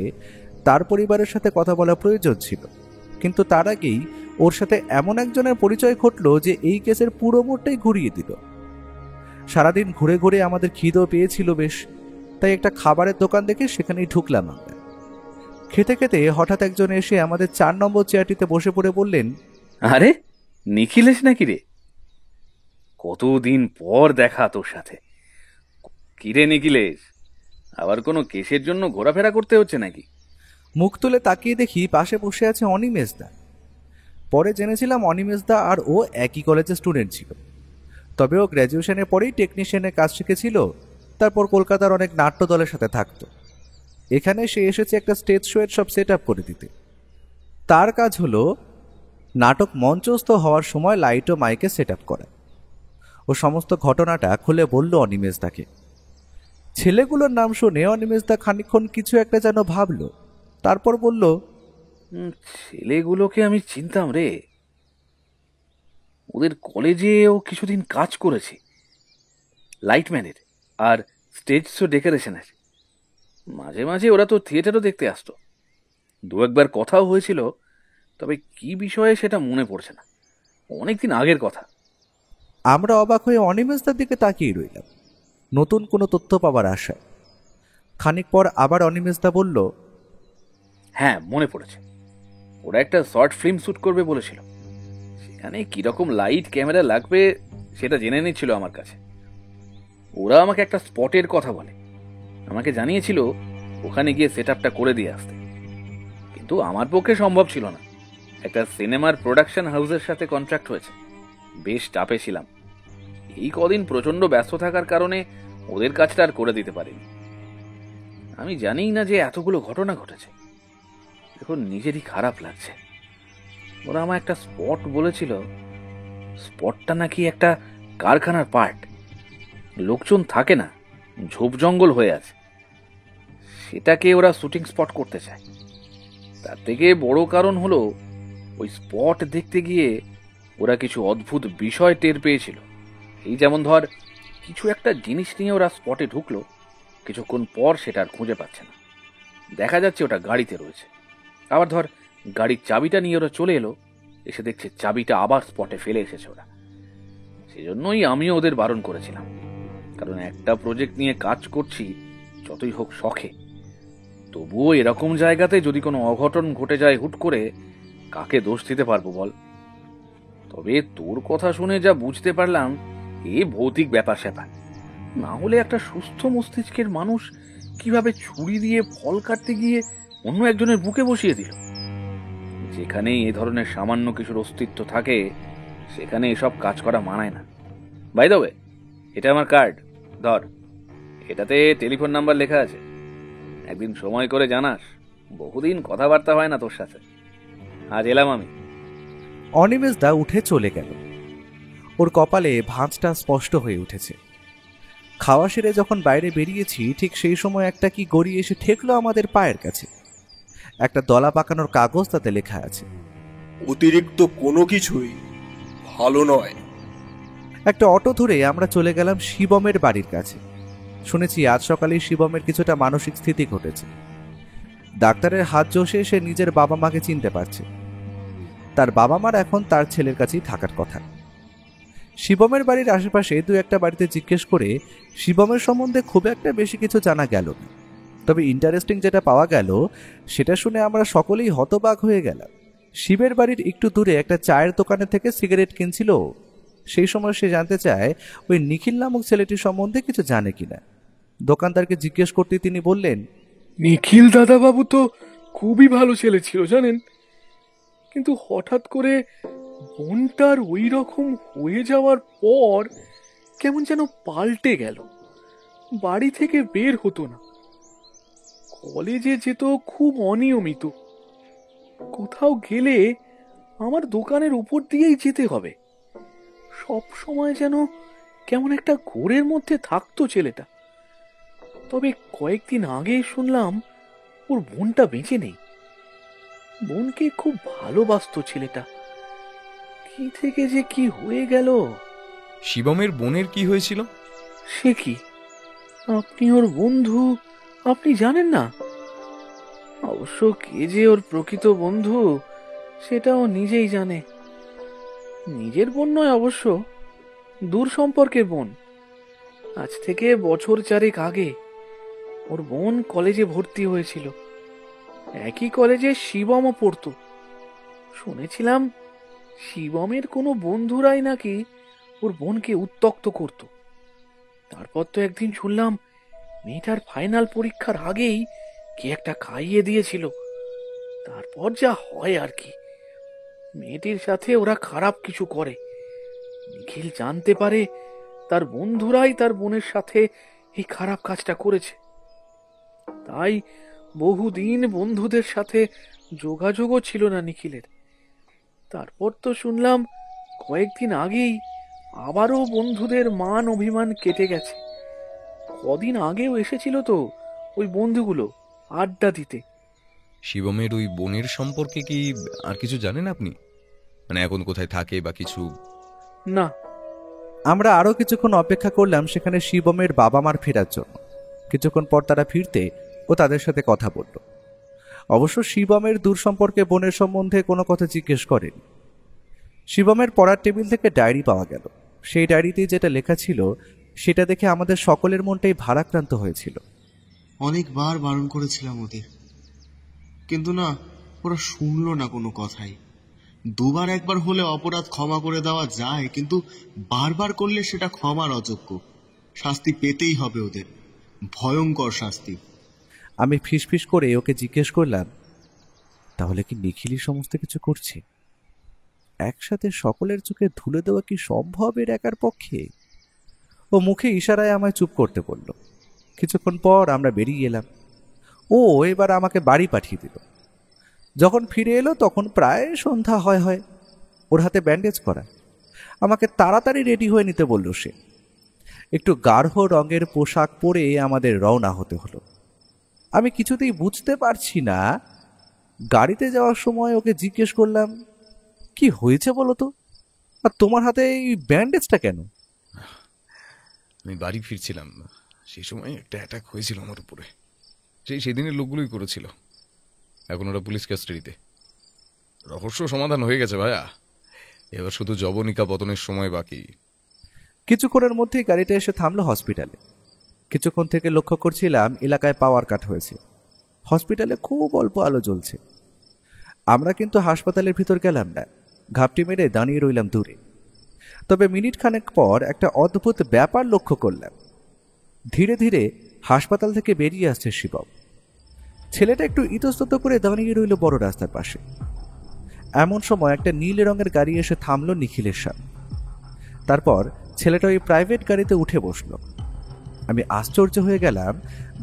তার পরিবারের সাথে কথা বলা প্রয়োজন ছিল, কিন্তু তার আগেই ওর সাথে এমন একজনের পরিচয় ঘটল যে এই কেসের পুরো মোড়টাই ঘুরিয়ে দিল। সারাদিন ঘুরে ঘুরে আমাদের খিদেও পেয়েছিল বেশ, তাই একটা খাবারের দোকান দেখে সেখানেই ঢুকলাম আমরা। খেতে খেতে হঠাৎ একজন এসে আমাদের 4 নম্বর চেয়ারটিতে বসে পড়ে বললেন, আরে নিখিলেশ নাকি রে? কতদিন পর দেখা তোর সাথে। কিরে নিখিলেশ, আবার কোনো কেসের জন্য ঘোরাফেরা করতে হচ্ছে নাকি? মুখ তুলে তাকিয়ে দেখি পাশে বসে আছে অনিমেষদা। পরে জেনেছিলাম অনিমেষদা আর ও একই কলেজের স্টুডেন্ট ছিল, তবে ও গ্র্যাজুয়েশনের পরেই টেকনিশিয়ানের কাজ শিখেছিল। তারপর কলকাতার অনেক নাট্য দলের সাথে থাকতো। এখানে সে এসেছে একটা স্টেজ শোয়ের সব সেট আপ করে দিতে। তার কাজ হলো নাটক মঞ্চস্থ হওয়ার সময় লাইট ও মাইকে সেট আপ করা। ও সমস্ত ঘটনাটা খুলে বলল অনিমেষদাকে। ছেলেগুলোর নাম শুনে অনিমেষদা খানিকক্ষণ কিছু একটা যেন ভাবল, তারপর বলল, ছেলেগুলোকে আমি চিনতাম রে, ওদের কলেজেও কিছুদিন কাজ করেছি, লাইটম্যানের আর স্টেজ শো ডেকোরেশনের। মাঝে মাঝে ওরা তো থিয়েটারও দেখতে আসতো, 2-1বার কথাও হয়েছিল, তবে কি বিষয়ে সেটা মনে পড়ছে না, অনেকদিন আগের কথা। আমরা অবাক হয়ে অনিমেষদার দিকে তাকিয়ে রইলাম, নতুন কোনো তথ্য পাবার আশায়। খানিক পর আবার অনিমেষদা বলল, হ্যাঁ মনে পড়েছে, ওরা একটা শর্ট ফিল্ম শ্যুট করবে বলেছিল। সেখানে কিরকম লাইট ক্যামেরা লাগবে সেটা জেনে নিচ্ছিল আমার কাছে। ওরা আমাকে একটা স্পটের কথা বলে, আমাকে জানিয়েছিল ওখানে গিয়ে সেট আপটা করে দিয়ে আসতে, কিন্তু আমার পক্ষে সম্ভব ছিল না। একটা সিনেমার প্রোডাকশন হাউসের সাথে কন্ট্রাক্ট হয়েছে, বেশ চাপে ছিলাম। এই কদিন প্রচন্ড ব্যস্ত থাকার কারণে ওদের কাজটা আর করে দিতে পারিনি। আমি জানিই না যে এতগুলো ঘটনা ঘটেছে, এখন নিজেরই খারাপ লাগছে। ওরা আমার একটা স্পট বলেছিল, স্পটটা নাকি একটা কারখানার পার্ট, লোকজন থাকে না, ঝোপ জঙ্গল হয়ে আছে, সেটাকে ওরা শুটিং স্পট করতে চায়। তার থেকে বড় কারণ হলো ওই স্পট দেখতে গিয়ে ওরা কিছু অদ্ভুত বিষয় টের পেয়েছিল। এই যেমন ধর, কিছু একটা জিনিস নিয়ে ওরা স্পটে ঢুকলো, কিছুক্ষণ পর সেটা আর খুঁজে পাচ্ছে না, দেখা যাচ্ছে ওটা গাড়িতে রয়েছে। আবার ধর, গাড়ির চাবিটা নিয়ে ওরা চলে এলো, এসে দেখছে চাবিটা আবার স্পটে ফেলে এসেছে ওরা। সেজন্যই আমিও ওদের বারণ করেছিলাম, কারণ একটা প্রজেক্ট নিয়ে কাজ করছি, যতই হোক শখে, তবুও এরকম জায়গাতে যদি কোনো অঘটন ঘটে যায় হুট করে, কাকে দোষ দিতে পারবো বল? তবে তোর কথা শুনে যা বুঝতে পারলাম, এ ভৌতিক ব্যাপার স্যাপার। না হলে একটা সুস্থ মস্তিষ্কের মানুষ কিভাবে ছুরি দিয়ে ফল কাটতে গিয়ে অন্য একজনের বুকে বসিয়ে দিল? যেখানেই এ ধরনের সামান্য কিছুর অস্তিত্ব থাকে, সেখানে এসব কাজ করা মানায় না। বাই দ্য ওয়ে, এটা আমার কার্ড, ধর, এটাতে টেলিফোন নাম্বার লেখা আছে, একদিন সময় করে জানাস, বহুদিন কথাবার্তা হয় না তোর সাথে। আজ এলাম আমি। অনিমেষদা উঠে চলে গেল। ওর কপালে ভাঁজটা স্পষ্ট হয়ে উঠেছে। খাওয়া সেরে যখন বাইরে বেরিয়েছি, ঠিক সেই সময় একটা কি গড়িয়ে এসে ঠেকলো আমাদের পায়ের কাছে। একটা দলা পাকানোর কাগজ, তাতে লেখা আছে, অতিরিক্ত কোনো কিছুই ভালো নয়। একটা অটো ধরে আমরা চলে গেলাম শিবমের বাড়ির কাছে। শুনেছি আজ সকালেই শিবমের কিছুটা মানসিক স্থিতি ঘটেছে। ডাক্তারের হাত জোশে সে নিজের বাবা মাকে চিনতে পারছে। তার বাবা মার এখন তার ছেলের কাছেই থাকার কথা। শিবমের বাড়ির আশেপাশে দু একটা বাড়িতে জিজ্ঞেস করে শিবমের সম্বন্ধে খুব একটা বেশি কিছু জানা গেল না। তবে ইন্টারেস্টিং যেটা পাওয়া গেল সেটা শুনে আমরা সকলেই হতবাক হয়ে গেলাম। শিবের বাড়ির একটু দূরে একটা চায়ের দোকানে থেকে সিগারেট কিনছিল। সেই সময় সে জানতে চায় ওই নিখিল নামক ছেলেটির সম্বন্ধে কিছু জানে কিনা। দোকানদারকে জিজ্ঞেস করতে তিনি বললেন, নিখিল দাদাবাবু তো খুবই ভালো ছেলে ছিল জানেন, কিন্তু হঠাৎ করে বোনটার ওই রকম হয়ে যাওয়ার পর কেমন যেন পাল্টে গেল। বাড়ি থেকে বের হতো না, কলেজে যেত খুব অনিয়মিত, কোথাও গেলে আমার দোকানের উপর দিয়েই যেতে হবে। সব সময় যেন কেমন একটা ঘোরের মধ্যে থাকতো ছেলেটা। তবে কয়েকদিন আগে শুনলাম ওর বোনটা বেঁচে নেই। বোনকে খুব ভালোবাসতো ছেলেটা, কি থেকে যে কি হয়ে গেল। শিবমের বোনের কি হয়েছিল? সে কি, আপনি ওর বন্ধু, আপনি জানেন না? অবশ্য কে যে ওর প্রকৃত বন্ধু সেটাও নিজেই জানে। নিজের বোন নয় অবশ্য, দূর সম্পর্কের বোন। আজ থেকে বছর 4 আগে ওর বোন কলেজে ভর্তি হয়েছিল। একই কলেজে শিবমও পড়তো। শুনেছিলাম শিবমের কোনো বন্ধুরাই নাকি ওর বোনকে উত্ত্যক্ত করত। তারপর তো একদিন শুনলাম মেয়েটার ফাইনাল পরীক্ষার আগেই কে একটা খাইয়ে দিয়েছিল। তারপর যা হয় আর কি, মেয়েটির সাথে ওরা খারাপ কিছু করে। নিখিল জানতে পারে তার বন্ধুরাই তার বোনের সাথে এই খারাপ কাজটা করেছে। তাই বহুদিন বন্ধুদের সাথে যোগাযোগও ছিল না নিখিলের। তারপর তো শুনলাম কয়েকদিন আগেই আবারও বন্ধুদের মান অভিমান কেটে গেছে। কদিন আগেও এসেছিল তো ওই বন্ধুগুলো আড্ডা দিতে। শিবমের ওই বোনের সম্পর্কে কি আর কিছু জানেন আপনি? মানে এখন কোথায় থাকে বা কিছু? না। আমরা আরও কিছুক্ষণ অপেক্ষা করলাম সেখানে শিবমের বাবা মার ফেরার জন্য। কিছুক্ষণ পর তারা ফিরতে ও তাদের সাথে কথা বলল। অবশ্য শিবমের দূর সম্পর্কে বোনের সম্বন্ধে কোনো কথা জিজ্ঞেস করেনি। শিবমের পড়ার টেবিল থেকে ডায়েরি পাওয়া গেল। সেই ডায়েরিতে যেটা লেখা ছিল সেটা দেখে আমাদের সকলের মনটাই ভারাক্রান্ত হয়েছিল। অনেকবার বারণ করেছিলাম ওদের, কিন্তু না, ওরা শুনলো না কোনো কথাই। দুবার একবার হলে অপরাধ ক্ষমা করে দেওয়া যায়, কিন্তু বারবার করলে সেটা ক্ষমার অযোগ্য। শাস্তি পেতেই হবে ওদের, ভয়ঙ্কর শাস্তি। আমি ফিসফিস করে ওকে জিজ্ঞেস করলাম, তাহলে কি নিখিলই সমস্ত কিছু করছে? একসাথে সকলের চোখে ধুলে দেওয়া কি সম্ভব এর একার পক্ষে? ও মুখে ইশারায় আমায় চুপ করতে বলল। কিছুক্ষণ পর আমরা বেরিয়ে এলাম। ও এবার আমাকে বাড়ি পাঠিয়ে দিল। যখন ফিরে এলো তখন প্রায় সন্ধ্যা হয়। ওর হাতে ব্যান্ডেজ করা। আমাকে তাড়াতাড়ি রেডি হয়ে নিতে বলল সে। একটু গাঢ় রঙের পোশাক পরে আমাদের রওনা হতে হলো। আমি কিছুতেই বুঝতে পারছি না। গাড়িতে যাওয়ার সময় ওকে জিজ্ঞেস করলাম, কি হয়েছে বলো তো, আর তোমার হাতে এই ব্যান্ডেজটা কেন? আমি বাড়ি ফিরছিলাম, সেই সময় একটা অ্যাটাক হয়েছিল আমার উপরে। সেদিনের লোকগুলোই করেছিল। এখন ওরা পুলিশ কাস্টাডিতে। রহস্য সমাধান হয়ে গেছে ভাইয়া, এবার শুধু জবনিকা পতনের সময় বাকি। কিছুক্ষণের মধ্যেই গাড়িটা এসে থামলো হসপিটালে। কিছুক্ষণ থেকে লক্ষ্য করছিলাম এলাকায় পাওয়ার কাট হয়েছে। হসপিটালে খুব অল্প আলো জ্বলছে। আমরা কিন্তু হাসপাতালের ভিতর গেলাম না, ঘাপটি মেরে দাঁড়িয়ে রইলাম দূরে। তবে মিনিট খানেক পর একটা অদ্ভুত ব্যাপার লক্ষ্য করলাম। ধীরে ধীরে হাসপাতাল থেকে বেরিয়ে আসছে শিবম। ছেলেটা একটু ইতস্তত করে দাঁড়িয়ে রইল বড় রাস্তার পাশে। এমন সময় একটা নীল রঙের গাড়ি এসে থামলো নিখিলের সামনে। তারপর ছেলেটা ওই প্রাইভেট গাড়িতে উঠে বসল। আমি আশ্চর্য হয়ে গেলাম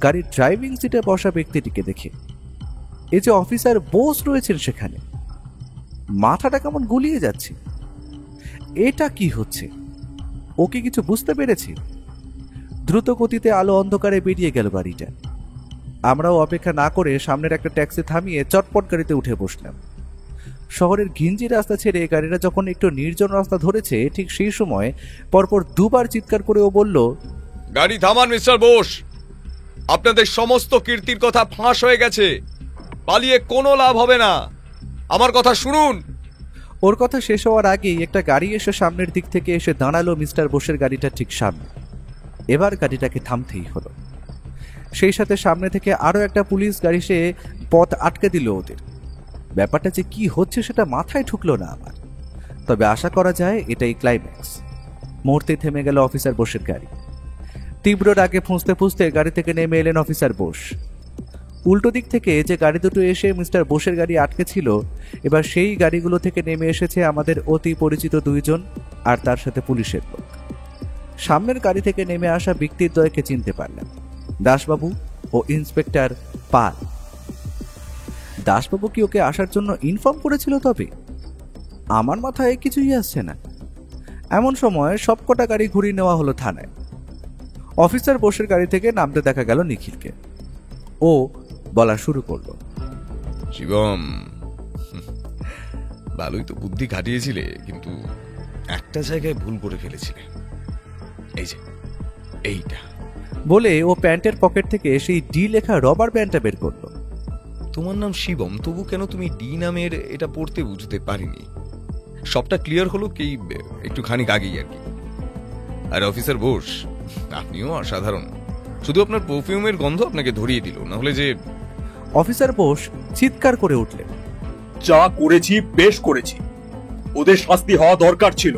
গাড়ির ড্রাইভিং সিটে বসা ব্যক্তিটিকে দেখে। এই যে অফিসার বোস রয়েছেন সেখানে, মাথাটা কেমন গুলিয়ে যাচ্ছে। এটা কি হচ্ছে? ও কি কিছু বুঝতে পেরেছে? দ্রুত গতিতে আলো অন্ধকারে বেরিয়ে গেল গাড়িটা। আমরাও অপেক্ষা না করে সামনের একটা ট্যাক্সি থামিয়ে চটপট গাড়িতে উঠে বসলাম। শহরের ঘিঞ্জি রাস্তা ছেড়ে গাড়িটা যখন একটু নির্জন রাস্তা ধরেছে, ঠিক সেই সময় পরপর দুবার চিৎকার করে ও বলল, গাড়ি থামান মিস্টার বোস, আপনাদের সমস্ত কীর্তির কথা ফাঁস হয়ে গেছে, পালিয়ে কোনো লাভ হবে না, আমার কথা শুনুন। ওর কথা শেষ হওয়ার আগেই একটা গাড়ি এসে সামনের দিক থেকে এসে দাঁড়ালো মিস্টার বোসের গাড়িটা ঠিক সামনে। এবার গাড়িটাকে থামতেই হলো। সেই সাথে সামনে থেকে আরো একটা পুলিশ গাড়ি সে পথ আটকে দিল ওদের। ব্যাপারটা যে কি হচ্ছে সেটা মাথায় ঢুকলো না আমার, তবে আশা করা যায় এটাই ক্লাইম্যাক্স। মুহূর্তে থেমে গেল অফিসার বোসের গাড়ি। তীব্র রাগে ফুঁসতে ফুঁসতে গাড়ি থেকে নেমে এলেন অফিসার বোস। উল্টো দিক থেকে যে গাড়ি দুটো এসে মিস্টার বোসের গাড়ি আটকে ছিল, এবার সেই গাড়িগুলো থেকে নেমে এসেছে আমাদের অতি পরিচিত দুইজন আর তার সাথে পুলিশের লোক। সামনের গাড়ি থেকে নেমে আসা ব্যক্তির দ্বয়কে চিনতে পারলাম, দাসবাবু ও ইন্সপেক্টর পাল। দাসবাবু কি ওকে আসার জন্য ইনফর্ম করেছিল? তবে আমার মাথায় কিছুই আসছে না। এমন সময় সবকটা গাড়ি ঘুরিয়ে নেওয়া হলো থানায়। অফিসার বোসের গাড়ি থেকে নামতে দেখা গেল নিখিলকে। ও বলা শুরু করলো, শিবম, ভালোই তো বুদ্ধি খাটিয়েছিলে, কিন্তু একটা জায়গায় ভুল করে ফেলেছিলে। এই যে এইটা। বলে ও প্যান্টের পকেট থেকে সেই ডি লেখা রবার ব্যান্ডটা বের করলো। তোমার নাম শিবম, তবু কেন তুমি ডি নামের এটা পড়তে বুঝতে পারিনি? সবটা ক্লিয়ার হলো কি একটু খানিক আগেই আর কি। আর অফিসার বোস, আপনিও অসাধারণ। শুধু আপনার পারফিউমের গন্ধ আপনাকে ধরিয়ে দিল, না হলে যে। অফিসার বোস চিৎকার করে উঠলেন, যা করেছি বেশ করেছি, ওদের শাস্তি হওয়া দরকার ছিল।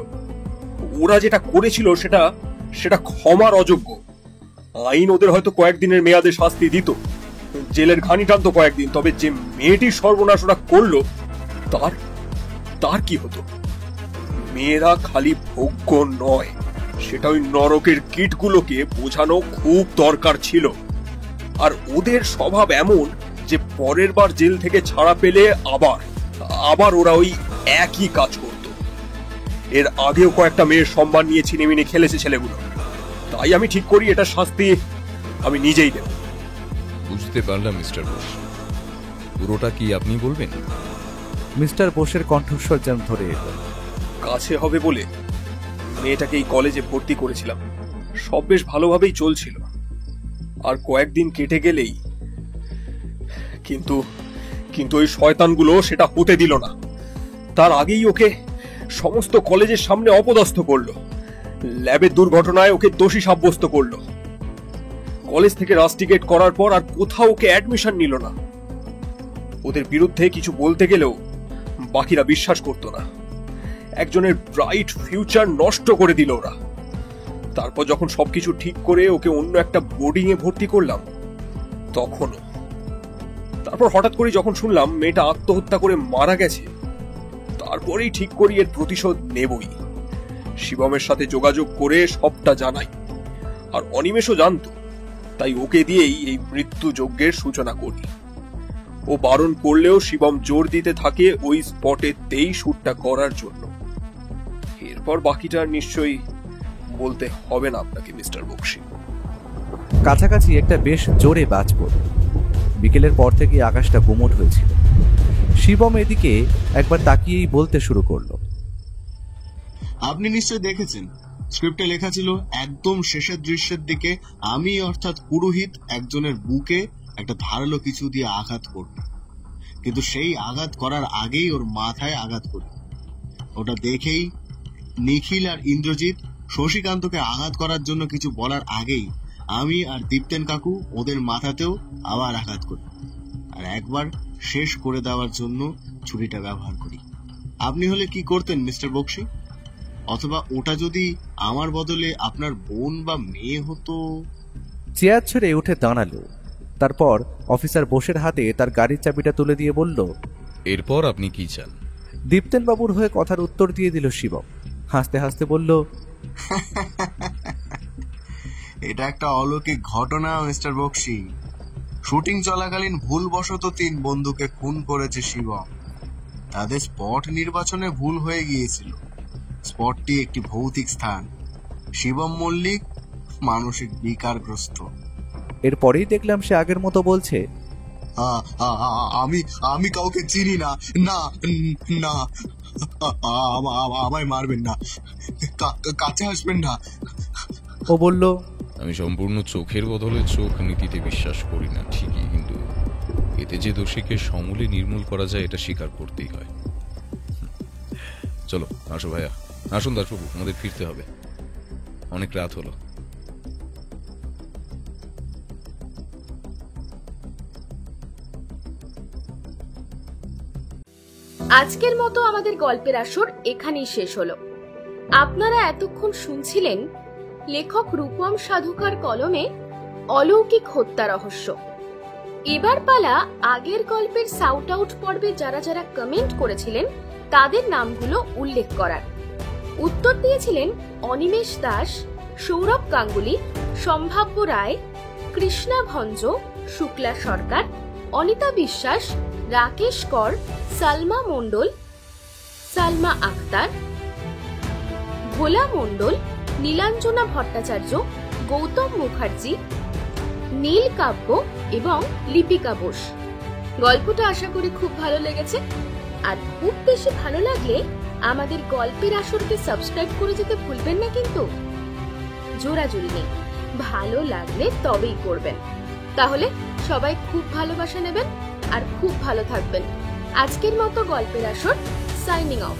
ওরা যেটা করেছিল সেটা ক্ষমার অযোগ্য। আইন ওদের হয়তো কয়েকদিনের মেয়াদে শাস্তি দিত, জেলের ঘানি টানতো কয়েকদিন, তবে যে মেয়েটির সর্বনাশ ওরা করলো তার কি হতো? মেয়েরা খালি ভোগ্য নয়, সেটা ওই নরকের কীটগুলোকে বোঝানো খুব দরকার ছিল। আর ওদের স্বভাব এমন যে পরের বার জেল থেকে ছাড়া পেলে আবার ওরা ওই একই কাজ করত। এর আগেও কয়েকটা মেয়ের সম্মান নিয়ে ছিনিমিনি খেলেছে ছেলেগুলো। তাই আমি ঠিক করি এটা শাস্তি আমি নিজেই দেব। বুঝতে পারলাম মিস্টার বোস, পুরোটা কি আপনি বলবেন? মিস্টার বোসের কণ্ঠস্বর যেন ধরে এলো। কাছে হবে বলে মেয়েটাকে এই কলেজে ভর্তি করেছিলাম, সব বেশ ভালোভাবেই চলছিল। আর কয়েকদিন কেটে গেলেই কিন্তু ওই শয়তানগুলো সেটা হতে দিল না। তার আগেই ওকে সমস্ত কলেজের সামনে অপদস্থ করলো, ল্যাবের দুর্ঘটনায় ওকে দোষী সাব্যস্ত করলো। কলেজ থেকে রাস্টিকেট করার পর আর কোথাও ওকে অ্যাডমিশন নিল না। ওদের বিরুদ্ধে কিছু বলতে গেলেও বাকিরা বিশ্বাস করতো না। একজনের ব্রাইট ফিউচার নষ্ট করে দিল ওরা। তারপর যখন সবকিছু ঠিক করে ওকে অন্য একটা বোর্ডিং এ ভর্তি করলাম, তারপর হঠাৎ করে যখন শুনলাম মেয়েটা আত্মহত্যা করে মারা গেছে, তারপরেই ঠিক করি এর প্রতিশোধ নেবই। শিবমের সাথে যোগাযোগ করে সবটা জানাই, আর অনিমেষও জানতো, তাই ওকে দিয়েই এই মৃত্যু যজ্ঞের সূচনা করি। ও বারণ করলেও শিবম জোর দিতে থাকে ওই স্পটেতেই শুটটা করার জন্য। এরপর বাকিটা নিশ্চয়ই বলতে হবে না আপনাকে মিস্টার বক্সি। কাছাকাছি একটা বেশ জোরে বাজ পড়ল। বিকেলের পর থেকে আকাশটা গুমট হয়েছিল। শিবম এদিকে একবার তাকিয়েই বলতে শুরু করলো, আপনি নিশ্চয় দেখেছেন স্ক্রিপ্টে লেখা ছিল একদম শেষের দৃশ্যের দিকে আমি অর্থাৎ পুরোহিত একজনের বুকে একটা ধারালো কিছু দিয়ে আঘাত করবে, কিন্তু সেই আঘাত করার আগেই ওর মাথায় আঘাত করবে। ওটা দেখেই নিখিল আর ইন্দ্রজিৎ শশীকান্তকে আঘাত করার জন্য কিছু বলার আগেই আমি আর দীপ্তেন কাকু ওদের মাথাতেও আবার আঘাত করি, আর একবার শেষ করে দেওয়ার জন্য ছুরিটা ব্যবহার করি। আপনি হলে কি করতেন মিস্টার বক্সি? অথবা ওটা যদি আমার বদলে আপনার বোন বা মেয়ে হতো? চেয়ার ছেড়ে উঠে দাঁড়ালো। তারপর অফিসার বোসের হাতে তার গাড়ির চাবিটা তুলে দিয়ে বলল, এরপর আপনি কি চান? দীপ্তেন বাবুর হয়ে কথার উত্তর দিয়ে দিল শিবম। হাসতে হাসতে বলল, এটা একটা অলৌকিক ঘটনা মিস্টার বক্সি। শুটিং চলাকালীন ভুলবশত 3 বন্ধুকে খুন করেছে শিবম। তাদের স্পট নির্বাচনে ভুল হয়ে গিয়েছিল। স্পটটি একটি ভৌতিক স্থান। শিবম মল্লিক মানসিক বিকারগ্রস্ত। এরপরেই দেখলাম সে আগের মতো বলছে, আমি কাউকে চিনি না, না না, আমায় মারবেন না, কাছে আসবেন না। ও বলল, আমি সম্পূর্ণ চোখের বদলে চোখ নীতিতে বিশ্বাস করি না ঠিকই, কিন্তু এতে যে দোষীকে সমূলে নির্মূল করা যায় এটা স্বীকার করতেই হয়। চলো আসো ভাইয়া, আসুন দাসবাবু, আমাদের ফিরতে হবে, অনেক রাত হলো। আজকের মতো আমাদের গল্পের আসর এখানেই শেষ হলো। আপনারা এতক্ষণ শুনছিলেন লেখক রূপম সাধুকার কলমে অলৌকিক হত্যা রহস্য। এবার পালা আগের গল্পের সাউট আউট পর্বে যারা যারা কমেন্ট করেছিলেন তাদের নামগুলো উল্লেখ করার। উত্তর দিয়েছিলেন অনিমেষ দাস, সৌরভ গাঙ্গুলি, সম্ভাব্য রায়, কৃষ্ণা ভঞ্জ, শুক্লা সরকার, অনিতা বিশ্বাস, রাকেশ কর, সালমা মণ্ডল, সালমা আক্তার, ভোলা মণ্ডল, নীলাঞ্জনা ভট্টাচার্য, গৌতম মুখার্জি, নীল কাব্য এবং লিপিকা বোস। গল্পটা আশা করি খুব ভালো লেগেছে। আর খুব বেশি ভালো লাগলে আমাদের গল্পের আসরকে সাবস্ক্রাইব করে যেতে ভুলবেন না কিন্তু। জোরাজুরি নেই, ভালো লাগলে তবেই করবেন। তাহলে সবাই খুব ভালোবাসা নেবেন আর খুব ভালো থাকবেন। আজকের মতো গল্পের আসর সাইনিং অফ।